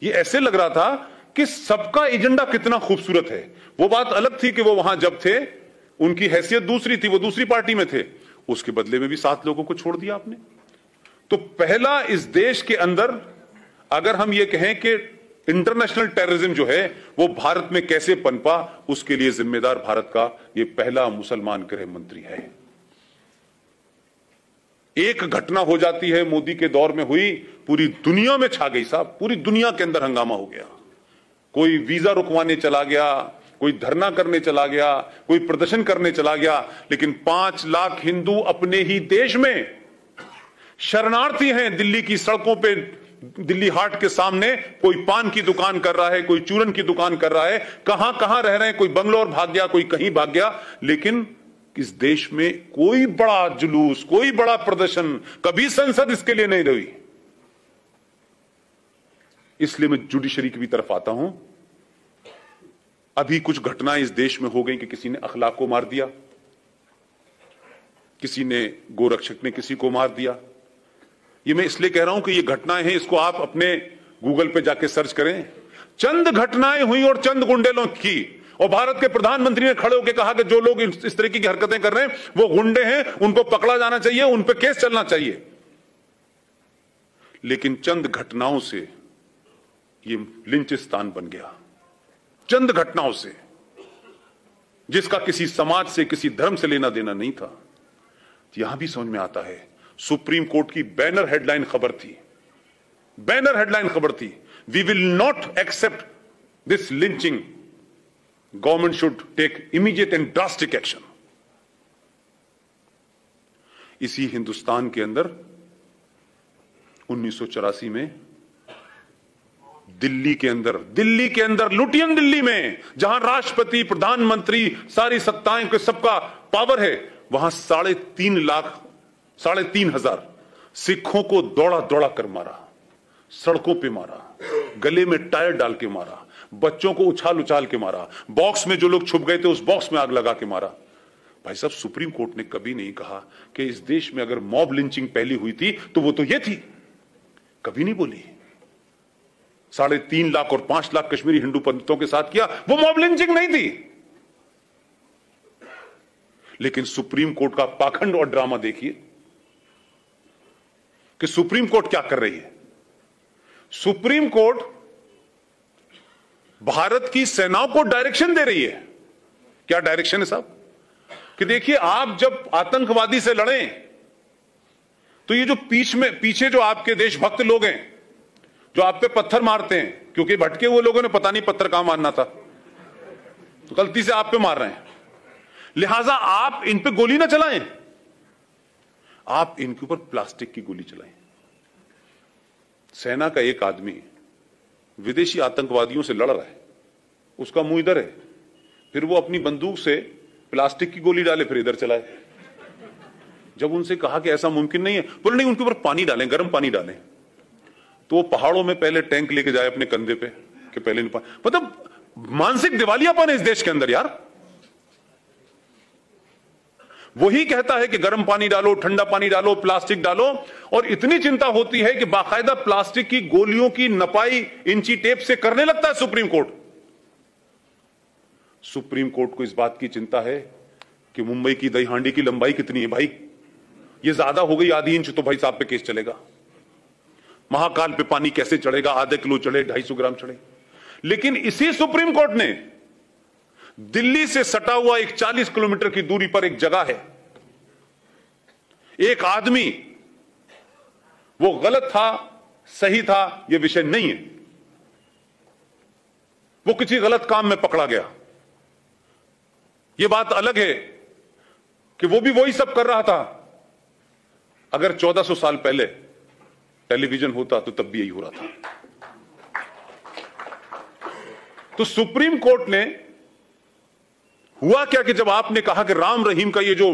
ये ऐसे लग रहा था कि सबका एजेंडा कितना खूबसूरत है। वो बात अलग थी कि वो वहां जब थे उनकी हैसियत दूसरी थी, वो दूसरी पार्टी में थे, उसके बदले में भी 7 लोगों को छोड़ दिया आपने। तो पहला इस देश के अंदर अगर हम ये कहें कि इंटरनेशनल टेररिज्म जो है वो भारत में कैसे पनपा, उसके लिए जिम्मेदार भारत का ये पहला मुसलमान गृह मंत्री है। एक घटना हो जाती है, मोदी के दौर में हुई, पूरी दुनिया में छा गई साहब, पूरी दुनिया के अंदर हंगामा हो गया। कोई वीजा रुकवाने चला गया, कोई धरना करने चला गया, कोई प्रदर्शन करने चला गया, लेकिन 5 लाख हिंदू अपने ही देश में शरणार्थी हैं। दिल्ली की सड़कों पे, दिल्ली हाट के सामने कोई पान की दुकान कर रहा है, कोई चूरन की दुकान कर रहा है, कहां कहां रह रहे हैं, कोई बंगलौर भाग गया, कोई कहीं भाग गया, लेकिन इस देश में कोई बड़ा जुलूस, कोई बड़ा प्रदर्शन, कभी संसद इसके लिए नहीं रही। इसलिए मैं जुडिशरी की भी तरफ आता हूं। अभी कुछ घटनाएं इस देश में हो गई कि किसी ने अखलाक को मार दिया, किसी ने, गोरक्षक ने किसी को मार दिया। ये मैं इसलिए कह रहा हूं कि ये घटनाएं हैं, इसको आप अपने गूगल पे जाके सर्च करें। चंद घटनाएं हुई और चंद गुंडे की, और भारत के प्रधानमंत्री ने खड़े होकर कहा कि जो लोग इस तरीके की हरकतें कर रहे हैं वो गुंडे हैं, उनको पकड़ा जाना चाहिए, उन पे केस चलना चाहिए। लेकिन चंद घटनाओं से ये लिंचिस्तान बन गया, चंद घटनाओं से, जिसका किसी समाज से, किसी धर्म से लेना देना नहीं था। यहां भी समझ में आता है, सुप्रीम कोर्ट की बैनर हेडलाइन खबर थी, बैनर हेडलाइन खबर थी, we will not accept this lynching, government should take immediate and drastic action. इसी हिंदुस्तान के अंदर 1984 में दिल्ली के अंदर लुटियन दिल्ली में, जहां राष्ट्रपति, प्रधानमंत्री, सारी सत्ताएं के सबका पावर है, वहां 3,500 सिखों को दौड़ा दौड़ा कर मारा, सड़कों पे मारा, गले में टायर डाल के मारा, बच्चों को उछाल उछाल के मारा, बॉक्स में जो लोग छुप गए थे उस बॉक्स में आग लगा के मारा। भाई साहब, सुप्रीम कोर्ट ने कभी नहीं कहा कि इस देश में अगर मॉब लिंचिंग पहली हुई थी तो वो तो ये थी, कभी नहीं बोली। 3.5 लाख और 5 लाख कश्मीरी हिंदू पंडितों के साथ किया, वो मॉब लिंचिंग नहीं थी। लेकिन सुप्रीम कोर्ट का पाखंड और ड्रामा देखिए कि सुप्रीम कोर्ट क्या कर रही है। सुप्रीम कोर्ट भारत की सेनाओं को डायरेक्शन दे रही है। क्या डायरेक्शन है साहब? कि देखिए, आप जब आतंकवादी से लड़ें तो ये जो पीछे जो आपके देशभक्त लोग हैं जो आप पे पत्थर मारते हैं, क्योंकि भटके हुए लोगों ने पता नहीं पत्थर कहां मारना था तो गलती से आप पे मार रहे हैं, लिहाजा आप इन पे गोली ना चलाएं, आप इनके ऊपर प्लास्टिक की गोली चलाएं। सेना का एक आदमी विदेशी आतंकवादियों से लड़ रहा है, उसका मुंह इधर है, फिर वो अपनी बंदूक से प्लास्टिक की गोली डाले, फिर इधर चलाए। जब उनसे कहा कि ऐसा मुमकिन नहीं है, बोले नहीं, उनके ऊपर पानी डालें, गर्म पानी डालें। तो वो पहाड़ों में पहले टैंक लेके जाए अपने कंधे पे कि पहले मतलब मानसिक दिवालियापन है इस देश के अंदर यार। वही कहता है कि गर्म पानी डालो, ठंडा पानी डालो, प्लास्टिक डालो, और इतनी चिंता होती है कि बाकायदा प्लास्टिक की गोलियों की नपाई इंची टेप से करने लगता है सुप्रीम कोर्ट। सुप्रीम कोर्ट को इस बात की चिंता है कि मुंबई की दही हांडी की लंबाई कितनी है भाई, ये ज्यादा हो गई आधी इंच तो भाई साहब पे केस चलेगा। महाकाल पे पानी कैसे चढ़ेगा, आधे किलो चढ़े, 250 ग्राम चढ़े। लेकिन इसी सुप्रीम कोर्ट ने दिल्ली से सटा हुआ एक 40 किलोमीटर की दूरी पर एक जगह है, एक आदमी, वो गलत था सही था यह विषय नहीं है, वो किसी गलत काम में पकड़ा गया। यह बात अलग है कि वो भी वही सब कर रहा था। अगर 1400 साल पहले टेलीविजन होता तो तब भी यही हो रहा था। तो सुप्रीम कोर्ट ने, हुआ क्या कि जब आपने कहा कि राम रहीम का ये जो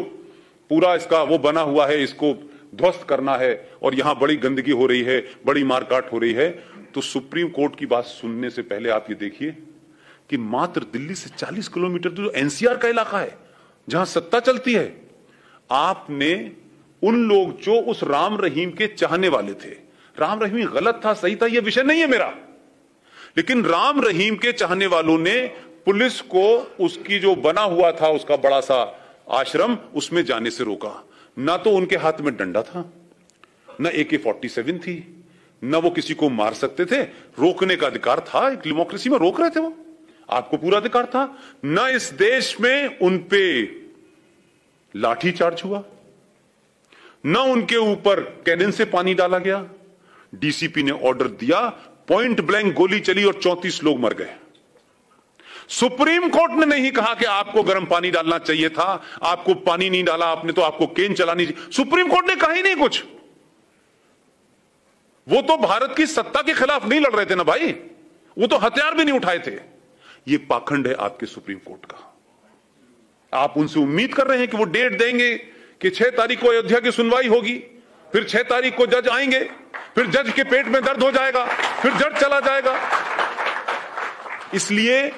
पूरा इसका वो बना हुआ है, इसको ध्वस्त करना है और यहां बड़ी गंदगी हो रही है, बड़ी मारकाट हो रही है, तो सुप्रीम कोर्ट की बात सुनने से पहले आप ये देखिए कि मात्र दिल्ली से 40 किलोमीटर जो एनसीआर का इलाका है, जहां सत्ता चलती है। आपने उन लोग जो उस राम रहीम के चाहने वाले थे, राम रहीम गलत था सही था यह विषय नहीं है मेरा, लेकिन राम रहीम के चाहने वालों ने पुलिस को उसकी जो बना हुआ था उसका बड़ा सा आश्रम उसमें जाने से रोका। ना तो उनके हाथ में डंडा था, ना AK-47 थी, ना वो किसी को मार सकते थे। रोकने का अधिकार था, एक डेमोक्रेसी में रोक रहे थे वो, आपको पूरा अधिकार था। ना इस देश में उन पे लाठीचार्ज हुआ, ना उनके ऊपर कैनन से पानी डाला गया। डीसीपी ने ऑर्डर दिया, पॉइंट ब्लैंक गोली चली और 34 लोग मर गए। सुप्रीम कोर्ट ने नहीं कहा कि आपको गर्म पानी डालना चाहिए था, आपको पानी नहीं डाला आपने तो आपको केन चलानी चाहिए। सुप्रीम कोर्ट ने कहा ही नहीं कुछ। वो तो भारत की सत्ता के खिलाफ नहीं लड़ रहे थे ना भाई, वो तो हथियार भी नहीं उठाए थे। ये पाखंड है आपके सुप्रीम कोर्ट का। आप उनसे उम्मीद कर रहे हैं कि वो डेट देंगे कि 6 तारीख को अयोध्या की सुनवाई होगी, फिर 6 तारीख को जज आएंगे, फिर जज के पेट में दर्द हो जाएगा, फिर जज चला जाएगा। इसलिए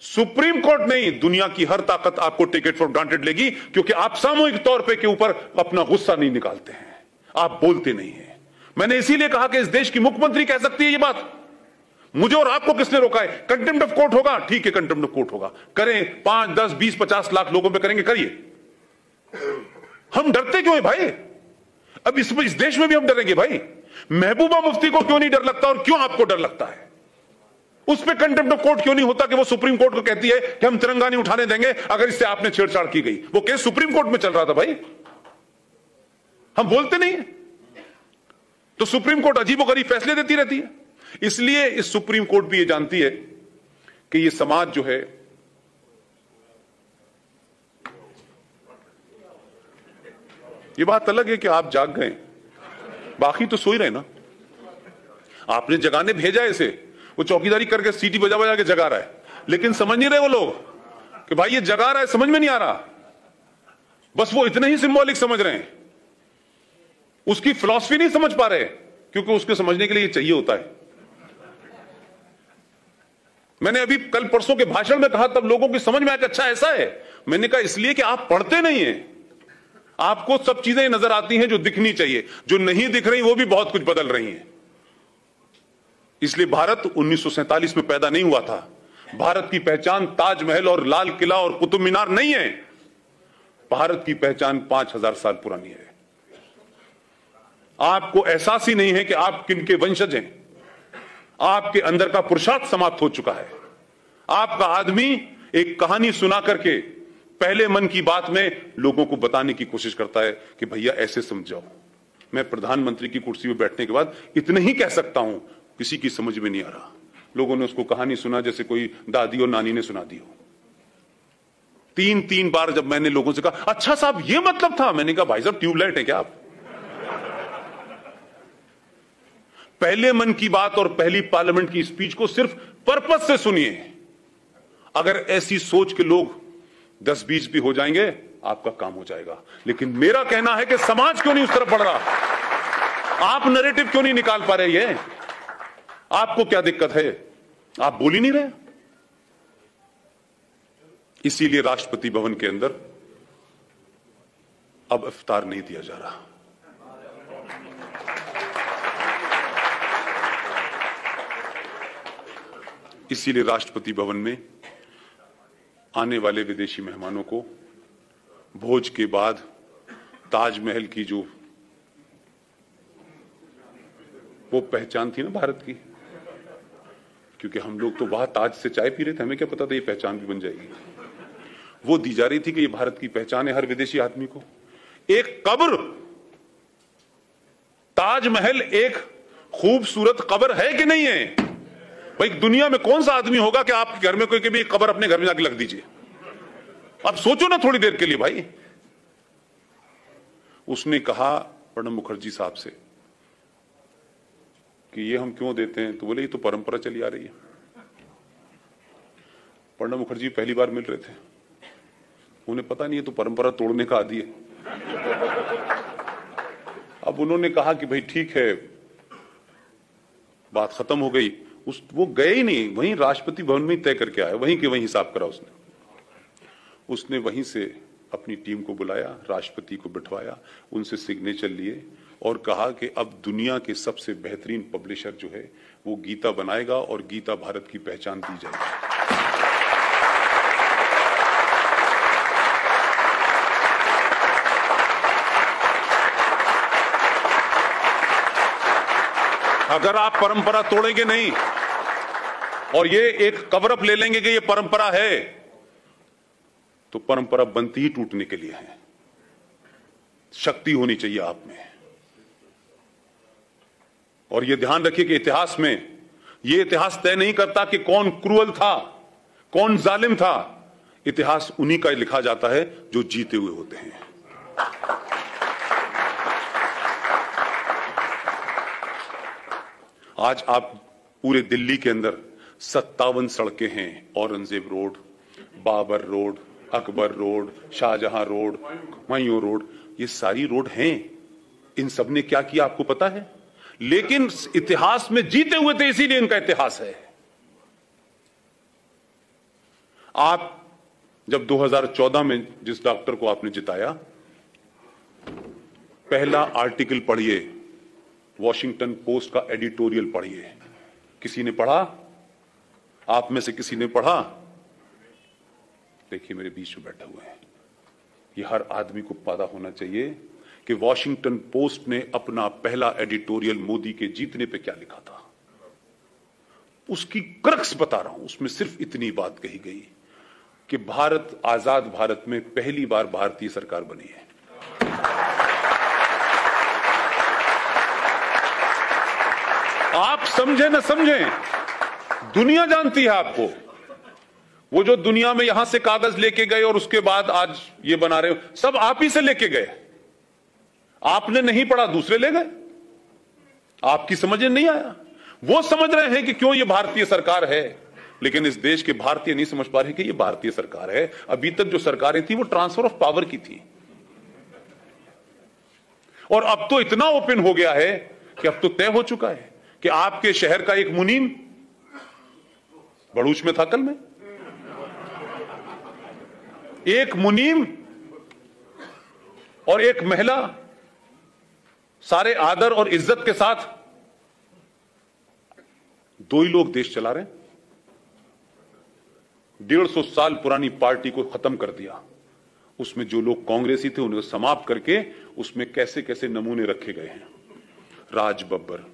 सुप्रीम कोर्ट नहीं, दुनिया की हर ताकत आपको टिकट फॉर ग्रांटेड लेगी, क्योंकि आप सामूहिक तौर पे के ऊपर अपना गुस्सा नहीं निकालते हैं, आप बोलते नहीं हैं। मैंने इसीलिए कहा कि इस देश की मुख्यमंत्री कह सकती है ये बात। मुझे और आपको किसने रोका है? कंटेम्प्ट ऑफ कोर्ट होगा, ठीक है, कंटेम्प्ट ऑफ कोर्ट होगा, करें। 5, 10, 20, 50 लाख लोगों पे करेंगे, करिए। हम डरते क्यों है भाई? अब इस देश में भी हम डरेंगे भाई? महबूबा मुफ्ती को क्यों नहीं डर लगता और क्यों आपको डर लगता है? उस पर कंटेम्प्ट ऑफ कोर्ट क्यों नहीं होता कि वो सुप्रीम कोर्ट को कहती है कि हम तिरंगा नहीं उठाने देंगे अगर इससे आपने छेड़छाड़ की गई? वो केस सुप्रीम कोर्ट में चल रहा था भाई, हम बोलते नहीं है। तो सुप्रीम कोर्ट अजीबोगरीब फैसले देती रहती है। इसलिए इस सुप्रीम कोर्ट भी ये जानती है कि ये समाज जो है ये बात अलग है कि आप जाग गए, बाकी तो सो ही रहे ना। आपने जगाने भेजा इसे, वो चौकीदारी करके सीटी बजा बजा के जगा रहा है, लेकिन समझ नहीं रहे वो लोग कि भाई ये जगा रहा है, समझ में नहीं आ रहा। बस वो इतने ही सिंबॉलिक समझ रहे हैं, उसकी फिलॉसफी नहीं समझ पा रहे, क्योंकि उसके समझने के लिए ये चाहिए होता है। मैंने अभी कल परसों के भाषण में कहा, तब लोगों की समझ में आया कि अच्छा ऐसा है। मैंने कहा इसलिए कि आप पढ़ते नहीं हैं, आपको सब चीजें नजर आती हैं जो दिखनी चाहिए, जो नहीं दिख रही वो भी बहुत कुछ बदल रही हैं। इसलिए भारत 1947 में पैदा नहीं हुआ था। भारत की पहचान ताजमहल और लाल किला और कुतुब मीनार नहीं है। भारत की पहचान 5000 साल पुरानी है। आपको एहसास ही नहीं है कि आप किनके वंशज हैं। आपके अंदर का पुरुषार्थ समाप्त हो चुका है। आपका आदमी एक कहानी सुना करके पहले मन की बात में लोगों को बताने की कोशिश करता है कि भैया ऐसे समझाओ। मैं प्रधानमंत्री की कुर्सी पर बैठने के बाद इतने ही कह सकता हूं, किसी की समझ में नहीं आ रहा। लोगों ने उसको कहानी सुना जैसे कोई दादी और नानी ने सुना दी हो। 3 बार जब मैंने लोगों से कहा अच्छा साहब ये मतलब था, मैंने कहा भाई साहब ट्यूबलाइट है क्या आप? पहले मन की बात और पहली पार्लियामेंट की स्पीच को सिर्फ पर्पस से सुनिए। अगर ऐसी सोच के लोग 10-20 भी हो जाएंगे आपका काम हो जाएगा। लेकिन मेरा कहना है कि समाज क्यों नहीं उस तरफ बढ़ रहा? आप नैरेटिव क्यों नहीं निकाल पा रहे? ये आपको क्या दिक्कत है? आप बोल ही नहीं रहे। इसीलिए राष्ट्रपति भवन के अंदर अब इफ्तार नहीं दिया जा रहा। इसीलिए राष्ट्रपति भवन में आने वाले विदेशी मेहमानों को भोज के बाद ताजमहल की जो वो पहचान थी ना भारत की, क्योंकि हम लोग तो वहां ताज से चाय पी रहे थे, हमें क्या पता था ये पहचान भी बन जाएगी। वो दी जा रही थी कि ये भारत की पहचान है हर विदेशी आदमी को। एक कब्र, ताजमहल एक खूबसूरत कब्र है कि नहीं है? भाई दुनिया में कौन सा आदमी होगा कि आपके घर में कोई भी कब्र अपने घर में जाके लग दीजिए? आप सोचो ना थोड़ी देर के लिए भाई। उसने कहा प्रणब मुखर्जी साहब से कि ये हम क्यों देते हैं, तो बोले ये तो परंपरा चली आ रही है। प्रणब मुखर्जी पहली बार मिल रहे थे, उन्हें पता नहीं है तो परंपरा तोड़ने का आदी है। अब उन्होंने कहा कि भाई ठीक है, बात खत्म हो गई। वो गए ही नहीं, वहीं राष्ट्रपति भवन में ही तय करके आए, वहीं के वहीं हिसाब करा उसने वहीं से अपनी टीम को बुलाया, राष्ट्रपति को बिठवाया, उनसे सिग्नेचर लिए और कहा कि अब दुनिया के सबसे बेहतरीन पब्लिशर जो है वो गीता बनाएगा और गीता भारत की पहचान दी जाएगी। अगर आप परंपरा तोड़ेंगे नहीं और ये एक कवर अप ले लेंगे कि ये परंपरा है, तो परंपरा बनती ही टूटने के लिए है। शक्ति होनी चाहिए आप में। और ये ध्यान रखिए कि इतिहास में ये इतिहास तय नहीं करता कि कौन क्रूअल था, कौन जालिम था। इतिहास उन्हीं का लिखा जाता है जो जीते हुए होते हैं। आज आप पूरे दिल्ली के अंदर 57 सड़कें हैं, Aurangzeb road, Babar road, Akbar road, Shahjahan road, Humayun road, ये सारी रोड हैं। इन सब ने क्या किया आपको पता है? लेकिन इतिहास में जीते हुए थे, इसीलिए इनका इतिहास है। आप जब 2014 में जिस डॉक्टर को आपने जिताया, पहला आर्टिकल पढ़िए, वॉशिंगटन पोस्ट का एडिटोरियल पढ़िए। किसी ने पढ़ा? आप में से किसी ने पढ़ा? देखिए मेरे बीच में बैठे हुए हैं। ये हर आदमी को पता होना चाहिए कि वॉशिंगटन पोस्ट ने अपना पहला एडिटोरियल मोदी के जीतने पे क्या लिखा था। उसकी क्रक्स बता रहा हूं। उसमें सिर्फ इतनी बात कही गई कि भारत, आजाद भारत में पहली बार भारतीय सरकार बनी है। आप समझे न समझे, दुनिया जानती है आपको। वो जो दुनिया में यहां से कागज लेके गए और उसके बाद आज ये बना रहे हो, सब आप ही से लेके गए। आपने नहीं पढ़ा, दूसरे ले गए। आपकी समझ में नहीं आया। वो समझ रहे हैं कि क्यों ये भारतीय सरकार है, लेकिन इस देश के भारतीय नहीं समझ पा रहे कि ये भारतीय सरकार है। अभी तक जो सरकारें थी वो ट्रांसफर ऑफ पावर की थी, और अब तो इतना ओपन हो गया है कि अब तो तय हो चुका है कि आपके शहर का एक मुनीम, भरूच में था कल में, एक मुनीम और एक महिला सारे आदर और इज्जत के साथ, दो ही लोग देश चला रहे हैं। 150 साल पुरानी पार्टी को खत्म कर दिया। उसमें जो लोग कांग्रेसी थे उन्हें समाप्त करके उसमें कैसे कैसे नमूने रखे गए हैं। राज बब्बर,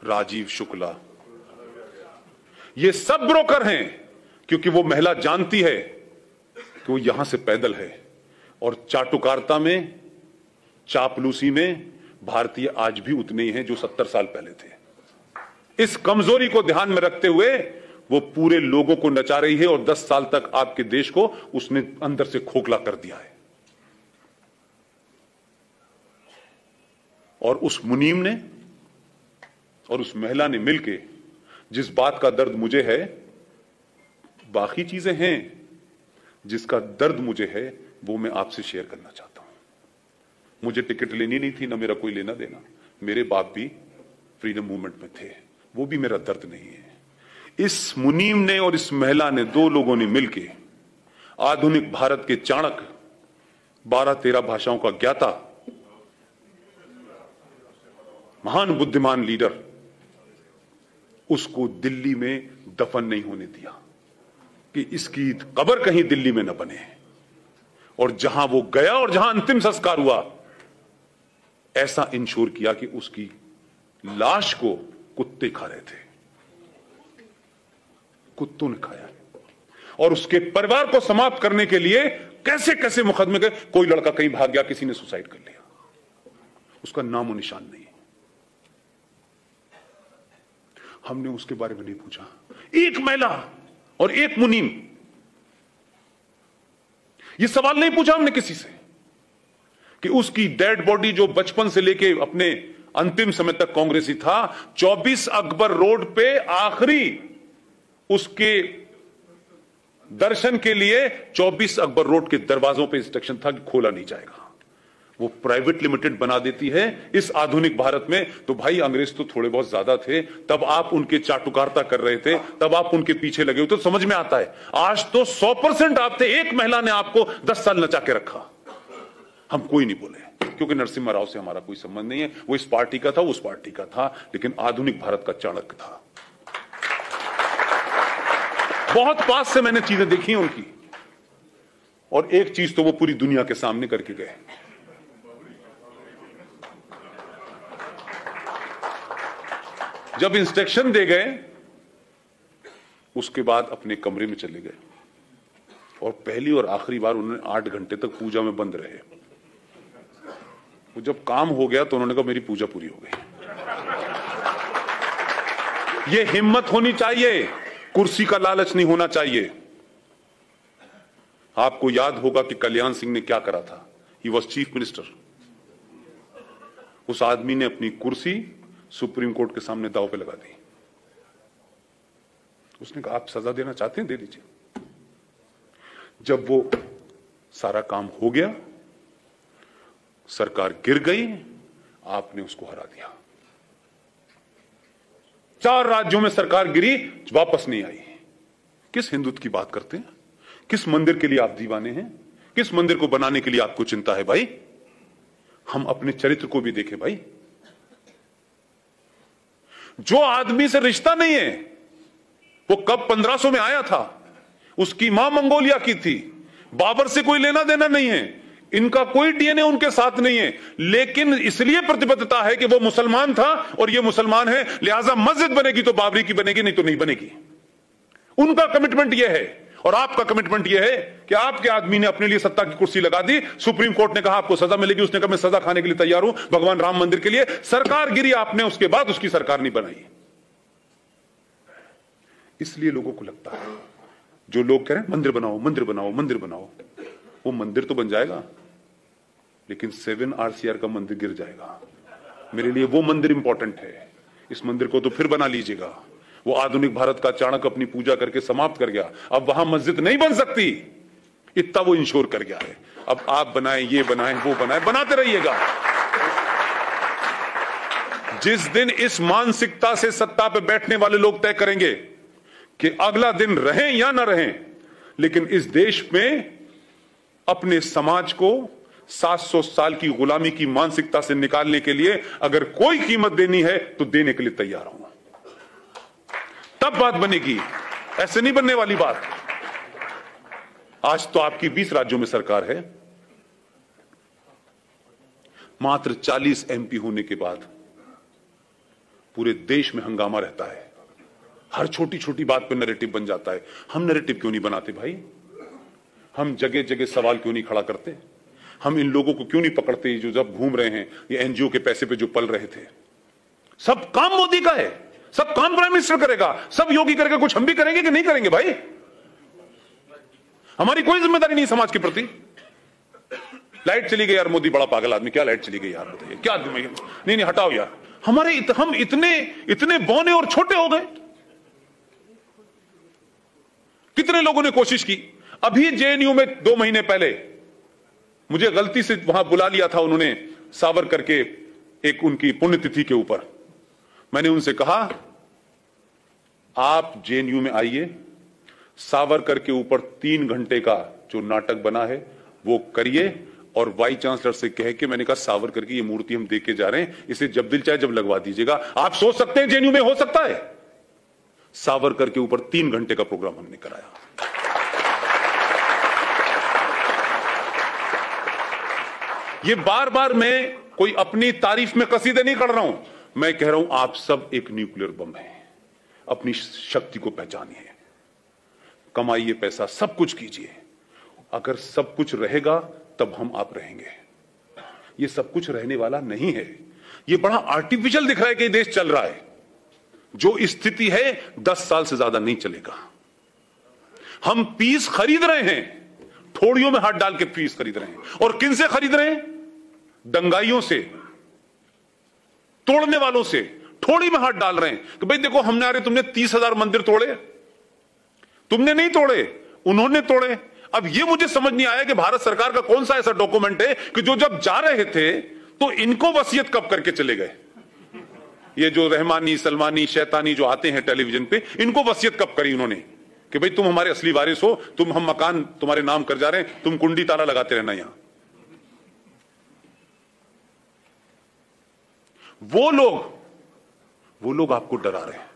राजीव शुक्ला, ये सब ब्रोकर हैं, क्योंकि वो महिला जानती है कि वो यहां से पैदल है। और चाटुकारिता में, चापलूसी में भारतीय आज भी उतने ही हैं जो 70 साल पहले थे। इस कमजोरी को ध्यान में रखते हुए वो पूरे लोगों को नचा रही है और 10 साल तक आपके देश को उसने अंदर से खोखला कर दिया है। और उस मुनीम ने और उस महिला ने मिलके जिस बात का दर्द मुझे है, बाकी चीजें हैं, जिसका दर्द मुझे है वो मैं आपसे शेयर करना चाहता हूं। मुझे टिकट लेनी नहीं थी, ना मेरा कोई लेना देना। मेरे बाप भी फ्रीडम मूवमेंट में थे, वो भी मेरा दर्द नहीं है। इस मुनीम ने और इस महिला ने, दो लोगों ने मिलके आधुनिक भारत के चाणक्य, 12-13 भाषाओं का ज्ञाता, महान बुद्धिमान लीडर, उसको दिल्ली में दफन नहीं होने दिया कि इसकी कब्र कहीं दिल्ली में न बने। और जहां वो गया और जहां अंतिम संस्कार हुआ, ऐसा इंश्योर किया कि उसकी लाश को कुत्ते खा रहे थे, कुत्तों ने खाया। और उसके परिवार को समाप्त करने के लिए कैसे कैसे मुकदमे गए। कोई लड़का कहीं भाग गया, किसी ने सुसाइड कर लिया, उसका नामो निशान नहीं। हमने उसके बारे में नहीं पूछा। एक महिला और एक मुनीम, ये सवाल नहीं पूछा हमने किसी से कि उसकी डेड बॉडी, जो बचपन से लेके अपने अंतिम समय तक कांग्रेसी था, 24 अकबर रोड पे आखिरी उसके दर्शन के लिए 24 अकबर रोड के दरवाजों पे इंस्ट्रक्शन था कि खोला नहीं जाएगा। वो प्राइवेट लिमिटेड बना देती है इस आधुनिक भारत में। तो भाई अंग्रेज तो थोड़े बहुत ज्यादा थे, तब आप उनके चाटुकारिता कर रहे थे, तब आप उनके पीछे लगे हो, तो समझ में आता है। आज तो 100% आप थे, एक महिला ने आपको 10 साल नचा के रखा, हम कोई नहीं बोले, क्योंकि नरसिम्हा राव से हमारा कोई संबंध नहीं है। वो इस पार्टी का था, उस पार्टी का था, लेकिन आधुनिक भारत का चाणक्य था। बहुत पास से मैंने चीजें देखी उनकी, और एक चीज तो वो पूरी दुनिया के सामने करके गए। जब इंस्ट्रक्शन दे गए, उसके बाद अपने कमरे में चले गए, और पहली और आखिरी बार उन्होंने 8 घंटे तक पूजा में बंद रहे। वो जब काम हो गया तो उन्होंने कहा मेरी पूजा पूरी हो गई। ये हिम्मत होनी चाहिए, कुर्सी का लालच नहीं होना चाहिए। आपको याद होगा कि कल्याण सिंह ने क्या करा था। He was chief minister. उस आदमी ने अपनी कुर्सी सुप्रीम कोर्ट के सामने दांव पे लगा दी। उसने कहा आप सजा देना चाहते हैं, दे दीजिए। जब वो सारा काम हो गया, सरकार गिर गई, आपने उसको हरा दिया। 4 राज्यों में सरकार गिरी, वापस नहीं आई। किस हिंदुत्व की बात करते हैं? किस मंदिर के लिए आप दीवाने हैं? किस मंदिर को बनाने के लिए आपको चिंता है भाई? हम अपने चरित्र को भी देखें भाई। जो आदमी से रिश्ता नहीं है, वो कब 1500 में आया था, उसकी मां मंगोलिया की थी, बाबर से कोई लेना देना नहीं है, इनका कोई डीएनए उनके साथ नहीं है, लेकिन इसलिए प्रतिबद्धता है कि वो मुसलमान था और ये मुसलमान है, लिहाजा मस्जिद बनेगी तो बाबरी की बनेगी, नहीं तो नहीं बनेगी। उनका कमिटमेंट यह है, और आपका कमिटमेंट यह है कि आपके आदमी ने अपने लिए सत्ता की कुर्सी लगा दी। सुप्रीम कोर्ट ने कहा आपको सजा मिलेगी, उसने कहा मैं सजा खाने के लिए तैयार हूं भगवान राम मंदिर के लिए। सरकार गिरी आपने, उसके बाद उसकी सरकार नहीं बनाई। इसलिए लोगों को लगता है, जो लोग कह रहे हैं मंदिर बनाओ मंदिर बनाओ मंदिर बनाओ, वो मंदिर तो बन जाएगा, लेकिन 7 RCR का मंदिर गिर जाएगा। मेरे लिए वो मंदिर इंपॉर्टेंट है। इस मंदिर को तो फिर बना लीजिएगा। वो आधुनिक भारत का चाणक्य अपनी पूजा करके समाप्त कर गया, अब वहां मस्जिद नहीं बन सकती, इतना वो इंश्योर कर गया है। अब आप बनाएं, ये बनाएं, वो बनाएं, बनाते रहिएगा। जिस दिन इस मानसिकता से सत्ता पे बैठने वाले लोग तय करेंगे कि अगला दिन रहें या ना रहें, लेकिन इस देश में अपने समाज को 700 साल की गुलामी की मानसिकता से निकालने के लिए अगर कोई कीमत देनी है तो देने के लिए तैयार हूं, तब बात बनेगी। ऐसे नहीं बनने वाली बात। आज तो आपकी 20 राज्यों में सरकार है, मात्र 40 MP होने के बाद पूरे देश में हंगामा रहता है। हर छोटी छोटी बात पर नैरेटिव बन जाता है। हम नैरेटिव क्यों नहीं बनाते भाई? हम जगह जगह सवाल क्यों नहीं खड़ा करते? हम इन लोगों को क्यों नहीं पकड़ते जो जब घूम रहे हैं, ये NGO के पैसे पे जो पल रहे थे? सब काम मोदी का है, सब काम प्राइम मिनिस्टर करेगा, सब योगी करेगा, कुछ हम भी करेंगे कि नहीं करेंगे भाई? हमारी कोई जिम्मेदारी नहीं समाज के प्रति। लाइट चली गई यार, मोदी बड़ा पागल आदमी, क्या लाइट चली गई यार, बताइए क्या? नहीं हटाओ यार। हम इतने बौने और छोटे हो गए। कितने लोगों ने कोशिश की। अभी JNU में 2 महीने पहले मुझे गलती से वहां बुला लिया था उन्होंने, सावरकर के एक उनकी पुण्यतिथि के ऊपर। मैंने उनसे कहा आप JNU में आइए, सावरकर के ऊपर 3 घंटे का जो नाटक बना है वो करिए, और वाइस चांसलर से कह के, मैंने कहा सावरकर की ये मूर्ति हम देख के जा रहे हैं, इसे जब दिल चाहे जब लगवा दीजिएगा। आप सोच सकते हैं JNU में हो सकता है? सावरकर के ऊपर 3 घंटे का प्रोग्राम हमने कराया। ये बार बार मैं कोई अपनी तारीफ में कसीदे नहीं कर रहा हूं, मैं कह रहा हूं आप सब एक न्यूक्लियर बम है। अपनी शक्ति को पहचानिए, कमाइए पैसा, सब कुछ कीजिए। अगर सब कुछ रहेगा तब हम आप रहेंगे। ये सब कुछ रहने वाला नहीं है। ये बड़ा आर्टिफिशियल दिख रहा है कि देश चल रहा है। जो स्थिति है 10 साल से ज्यादा नहीं चलेगा। हम पीस खरीद रहे हैं, ठोड़ियों में हाथ डाल के पीस खरीद रहे हैं। और किन से खरीद रहे हैं? दंगाइयों से, तोड़ने वालों से ठोड़ी में हाथ डाल रहे हैं कि भाई देखो हमने, अरे तुमने 30,000 मंदिर तोड़े, तुमने नहीं तोड़े, उन्होंने तोड़े। अब ये मुझे समझ नहीं आया कि भारत सरकार का कौन सा ऐसा डॉक्यूमेंट है कि जो जब जा रहे थे तो इनको वसीयत कब करके चले गए। ये जो रहमानी सलमानी शैतानी जो आते हैं टेलीविजन पे, इनको वसीयत कब करी उन्होंने कि भाई तुम हमारे असली वारिस हो, हम मकान तुम्हारे नाम कर जा रहे हैं, तुम कुंडी ताला लगाते रहना यहां। वो लोग आपको डरा रहे हैं।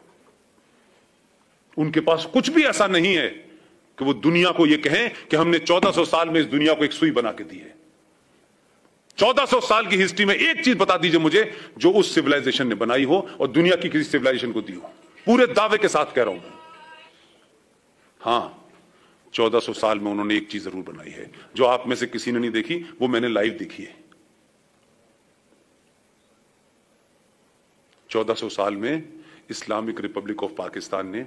उनके पास कुछ भी ऐसा नहीं है कि वो दुनिया को ये कहें कि हमने 1400 साल में इस दुनिया को एक सुई बना के दी है। 1400 साल की हिस्ट्री में एक चीज बता दीजिए मुझे जो उस सिविलाइजेशन ने बनाई हो और दुनिया की किसी सिविलाइजेशन को दी हो। पूरे दावे के साथ कह रहा हूं। हां, 1400 साल में उन्होंने एक चीज जरूर बनाई है जो आप में से किसी ने नहीं देखी, वो मैंने लाइव देखी है। 1400 साल में इस्लामिक रिपब्लिक ऑफ पाकिस्तान ने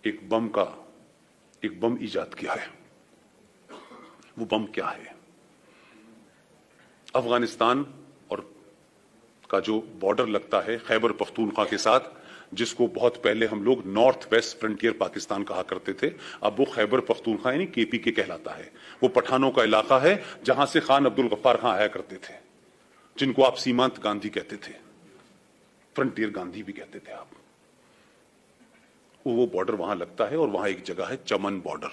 एक बम ईजाद किया है। वो बम क्या है? अफगानिस्तान और का जो बॉर्डर लगता है खैबर पख्तूनख्वा के साथ, जिसको बहुत पहले हम लोग नॉर्थ वेस्ट फ्रंटियर पाकिस्तान कहा करते थे, अब वो खैबर पख्तूनख्वा यानी केपीके कहलाता है। वो पठानों का इलाका है जहां से खान अब्दुल गफ्फार खां आया करते थे, जिनको आप सीमांत गांधी कहते थे, फ्रंटियर गांधी भी कहते थे आप। वो बॉर्डर वहां लगता है और वहां एक जगह है चमन बॉर्डर,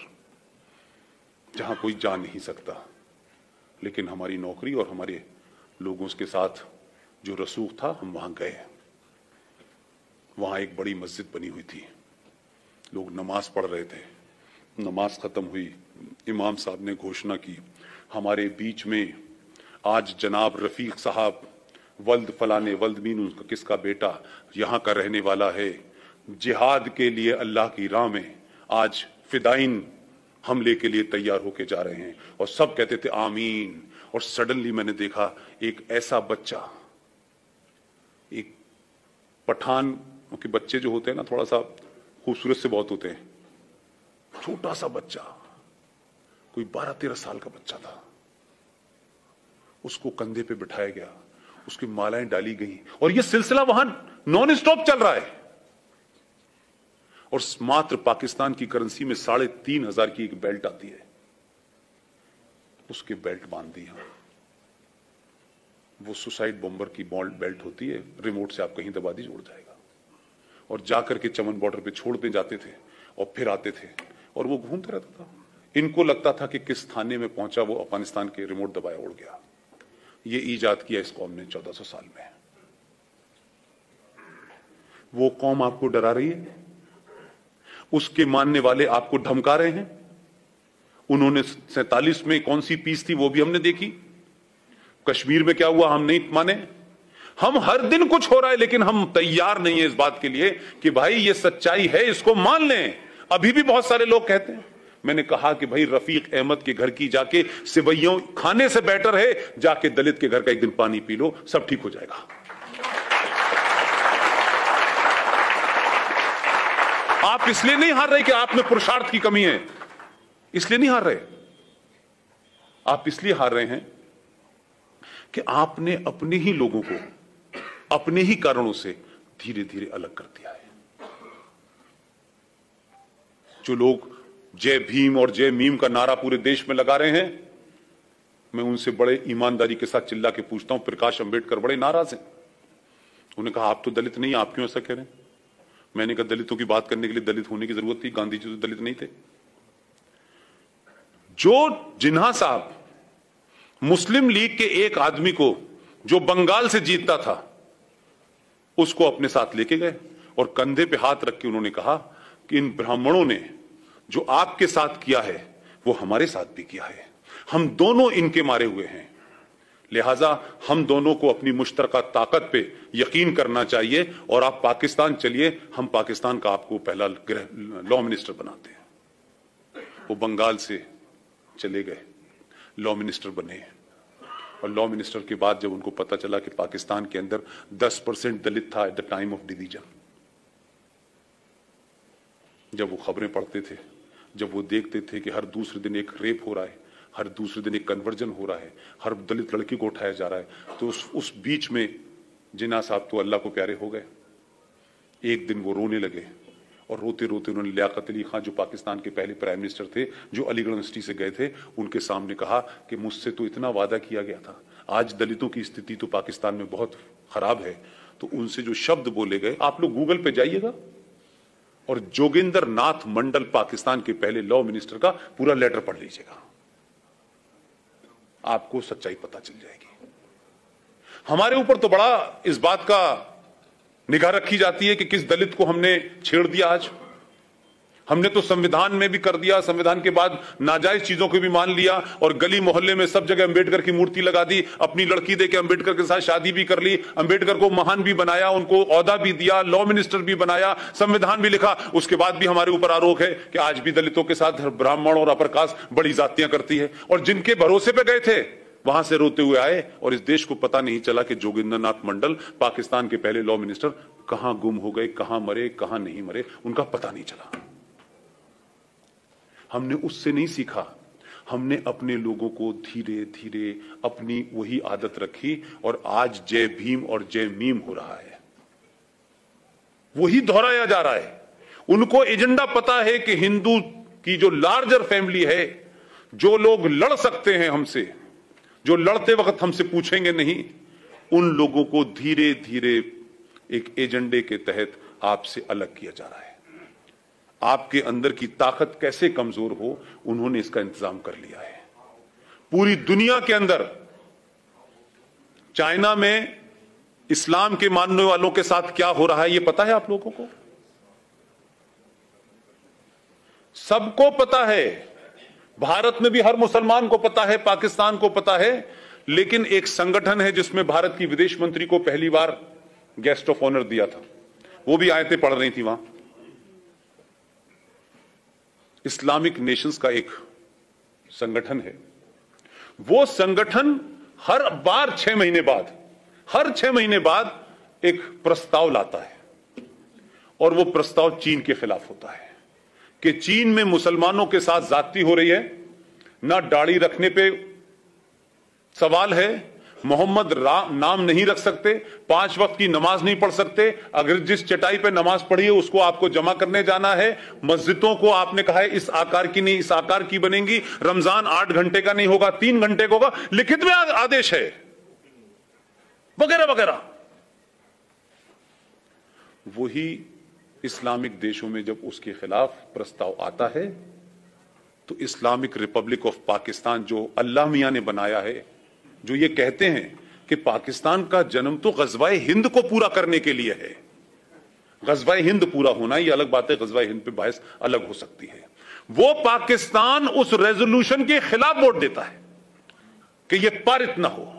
जहां कोई जा नहीं सकता। लेकिन हमारी नौकरी और हमारे लोगों के साथ जो रसूख था, हम वहां गए। वहां एक बड़ी मस्जिद बनी हुई थी, लोग नमाज पढ़ रहे थे। नमाज खत्म हुई, इमाम साहब ने घोषणा की, हमारे बीच में आज जनाब रफीक साहब वल्द फलाने वल्द मीन उनका किसका बेटा यहां का रहने वाला है, जिहाद के लिए अल्लाह की राह में आज फिदाइन हमले के लिए तैयार होके जा रहे हैं। और सब कहते थे आमीन। और सडनली मैंने देखा एक ऐसा बच्चा, एक पठान के बच्चे जो होते हैं ना, थोड़ा सा खूबसूरत से बहुत होते हैं, छोटा सा बच्चा, कोई 12-13 साल का बच्चा था, उसको कंधे पे बिठाया गया, उसकी मालाएं डाली गई और यह सिलसिला वहां नॉन स्टॉप चल रहा है। और मात्र पाकिस्तान की करेंसी में 3,500 की एक बेल्ट आती है, उसके बेल्ट बांध दी। वो सुसाइड बॉम्बर की बेल्ट होती है, रिमोट से आप कहीं दबा दी उड़ जाएगा। और जाकर के चमन बॉर्डर पे छोड़ते जाते थे और फिर आते थे और वो घूमते रहता था। इनको लगता था कि किस थाने में पहुंचा वो अफगानिस्तान के रिमोट दबाया उड़ गया। ये ईजाद किया इस कौम ने 1400 साल में। वो कौम आपको डरा रही है, उसके मानने वाले आपको धमका रहे हैं। उन्होंने 47 में कौन सी पीस थी वो भी हमने देखी। कश्मीर में क्या हुआ हम नहीं माने। हम हर दिन कुछ हो रहा है लेकिन हम तैयार नहीं है इस बात के लिए कि भाई ये सच्चाई है, इसको मान लें। अभी भी बहुत सारे लोग कहते हैं। मैंने कहा कि भाई रफीक अहमद के घर की जाके सिवैयों खाने से बेटर है जाके दलित के घर का एक दिन पानी पी लो, सब ठीक हो जाएगा। आप इसलिए नहीं हार रहे कि आप में पुरुषार्थ की कमी है, इसलिए नहीं हार रहे। आप इसलिए हार रहे हैं कि आपने अपने ही लोगों को अपने ही कारणों से धीरे धीरे अलग कर दिया है। जो लोग जय भीम और जय मीम का नारा पूरे देश में लगा रहे हैं, मैं उनसे बड़े ईमानदारी के साथ चिल्ला के पूछता हूं, प्रकाश अंबेडकर बड़े नाराज हैं। उन्होंने कहा आप तो दलित नहीं, आप क्यों ऐसा कह रहे हैं? मैंने कहा दलितों की बात करने के लिए दलित होने की जरूरत थी, गांधी जी तो दलित नहीं थे। जो जिन्हा साहब मुस्लिम लीग के एक आदमी को जो बंगाल से जीतता था उसको अपने साथ लेके गए और कंधे पे हाथ रख के उन्होंने कहा कि इन ब्राह्मणों ने जो आपके साथ किया है वो हमारे साथ भी किया है, हम दोनों इनके मारे हुए हैं, लिहाजा हम दोनों को अपनी मुश्तरका ताकत पे यकीन करना चाहिए और आप पाकिस्तान चलिए, हम पाकिस्तान का आपको पहला लॉ मिनिस्टर बनाते हैं। वो बंगाल से चले गए, लॉ मिनिस्टर बने और लॉ मिनिस्टर के बाद जब उनको पता चला कि पाकिस्तान के अंदर 10% दलित था at the time of division, जब वो खबरें पढ़ते थे, जब वो देखते थे कि हर दूसरे दिन एक रेप हो रहा है, हर दूसरे दिन एक कन्वर्जन हो रहा है, हर दलित लड़की को उठाया जा रहा है, तो उस बीच में जिन्ना साहब तो अल्लाह को प्यारे हो गए। एक दिन वो रोने लगे और रोते रोते उन्होंने लियाकत अली खान, जो पाकिस्तान के पहले प्राइम मिनिस्टर थे, जो अलीगढ़ यूनिवर्सिटी से गए थे, उनके सामने कहा कि मुझसे तो इतना वादा किया गया था, आज दलितों की स्थिति तो पाकिस्तान में बहुत खराब है। तो उनसे जो शब्द बोले गए, आप लोग गूगल पे जाइएगा और जोगिंदर नाथ मंडल, पाकिस्तान के पहले लॉ मिनिस्टर का पूरा लेटर पढ़ लीजिएगा, आपको सच्चाई पता चल जाएगी। हमारे ऊपर तो बड़ा इस बात का निगाह रखी जाती है कि किस दलित को हमने छेड़ दिया। आज हमने तो संविधान में भी कर दिया, संविधान के बाद नाजायज चीजों को भी मान लिया और गली मोहल्ले में सब जगह अंबेडकर की मूर्ति लगा दी, अपनी लड़की देके अंबेडकर के साथ शादी भी कर ली, अंबेडकर को महान भी बनाया, उनको ओहदा भी दिया, लॉ मिनिस्टर भी बनाया, संविधान भी लिखा। उसके बाद भी हमारे ऊपर आरोप है कि आज भी दलितों के साथ ब्राह्मण और अपर कास्ट बड़ी जातियां करती है। और जिनके भरोसे पे गए थे वहां से रोते हुए आए और इस देश को पता नहीं चला कि जोगिंदर नाथ मंडल, पाकिस्तान के पहले लॉ मिनिस्टर, कहां गुम हो गए, कहां मरे, कहां नहीं मरे, उनका पता नहीं चला। हमने उससे नहीं सीखा, हमने अपने लोगों को धीरे धीरे अपनी वही आदत रखी और आज जय भीम और जय मीम हो रहा है, वही दोहराया जा रहा है। उनको एजेंडा पता है कि हिंदू की जो लार्जर फैमिली है, जो लोग लड़ सकते हैं हमसे, जो लड़ते वक्त हमसे पूछेंगे नहीं, उन लोगों को धीरे धीरे एक एजेंडे के तहत आपसे अलग किया जा रहा है। आपके अंदर की ताकत कैसे कमजोर हो, उन्होंने इसका इंतजाम कर लिया है। पूरी दुनिया के अंदर, चाइना में इस्लाम के मानने वालों के साथ क्या हो रहा है, यह पता है आप लोगों को? सबको पता है। भारत में भी हर मुसलमान को पता है, पाकिस्तान को पता है। लेकिन एक संगठन है जिसमें भारत की विदेश मंत्री को पहली बार गेस्ट ऑफ ऑनर दिया था, वो भी आयतें पढ़ रही थी वहां। इस्लामिक नेशंस का एक संगठन है। वो संगठन हर बार 6 महीने बाद, हर 6 महीने बाद एक प्रस्ताव लाता है और वो प्रस्ताव चीन के खिलाफ होता है कि चीन में मुसलमानों के साथ ज्यादती हो रही है, ना दाढ़ी रखने पे सवाल है, मोहम्मद नाम नहीं रख सकते, 5 वक्त की नमाज नहीं पढ़ सकते, अगर जिस चटाई पे नमाज पढ़ी है उसको आपको जमा करने जाना है, मस्जिदों को आपने कहा है इस आकार की नहीं इस आकार की बनेंगी, रमजान 8 घंटे का नहीं होगा 3 घंटे का होगा, लिखित में आदेश है, वगैरह वगैरह। वही इस्लामिक देशों में जब उसके खिलाफ प्रस्ताव आता है तो इस्लामिक रिपब्लिक ऑफ पाकिस्तान, जो अल्लाह मियां ने बनाया है, जो ये कहते हैं कि पाकिस्तान का जन्म तो गज़वाए हिंद को पूरा करने के लिए है, गज़वाए हिंद पूरा होना ये अलग बात है, गज़वाए हिंद पे बहस अलग हो सकती है, वो पाकिस्तान उस रेजोल्यूशन के खिलाफ वोट देता है कि ये पारित ना हो।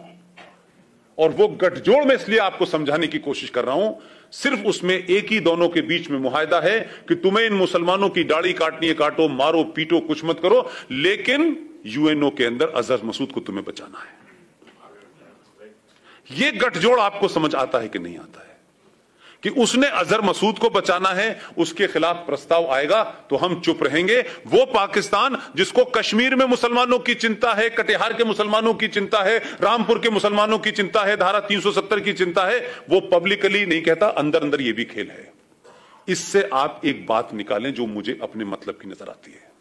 और वो गठजोड़ में इसलिए आपको समझाने की कोशिश कर रहा हूं, सिर्फ उसमें एक ही दोनों के बीच में मुआहदा है कि तुम्हें इन मुसलमानों की दाढ़ी काटनी है काटो, मारो पीटो, कुछ मत करो, लेकिन यूएनओ के अंदर अजहर मसूद को तुम्हें बचाना है। यह गठजोड़ आपको समझ आता है कि नहीं आता है कि उसने अजहर मसूद को बचाना है, उसके खिलाफ प्रस्ताव आएगा तो हम चुप रहेंगे। वो पाकिस्तान जिसको कश्मीर में मुसलमानों की चिंता है, कटिहार के मुसलमानों की चिंता है, रामपुर के मुसलमानों की चिंता है, धारा 370 की चिंता है, वो पब्लिकली नहीं कहता, अंदर अंदर ये भी खेल है। इससे आप एक बात निकालें जो मुझे अपने मतलब की नजर आती है।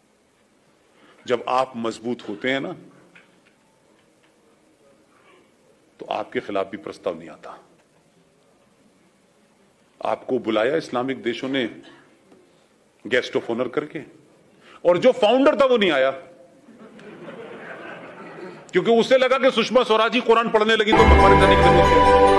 जब आप मजबूत होते हैं ना तो आपके खिलाफ भी प्रस्ताव नहीं आता। आपको बुलाया इस्लामिक देशों ने गेस्ट ऑफ ऑनर करके, और जो फाउंडर था वो नहीं आया क्योंकि उसे लगा कि सुषमा स्वराज ही कुरान पढ़ने लगी तो हमारे जाने की जरूरत है।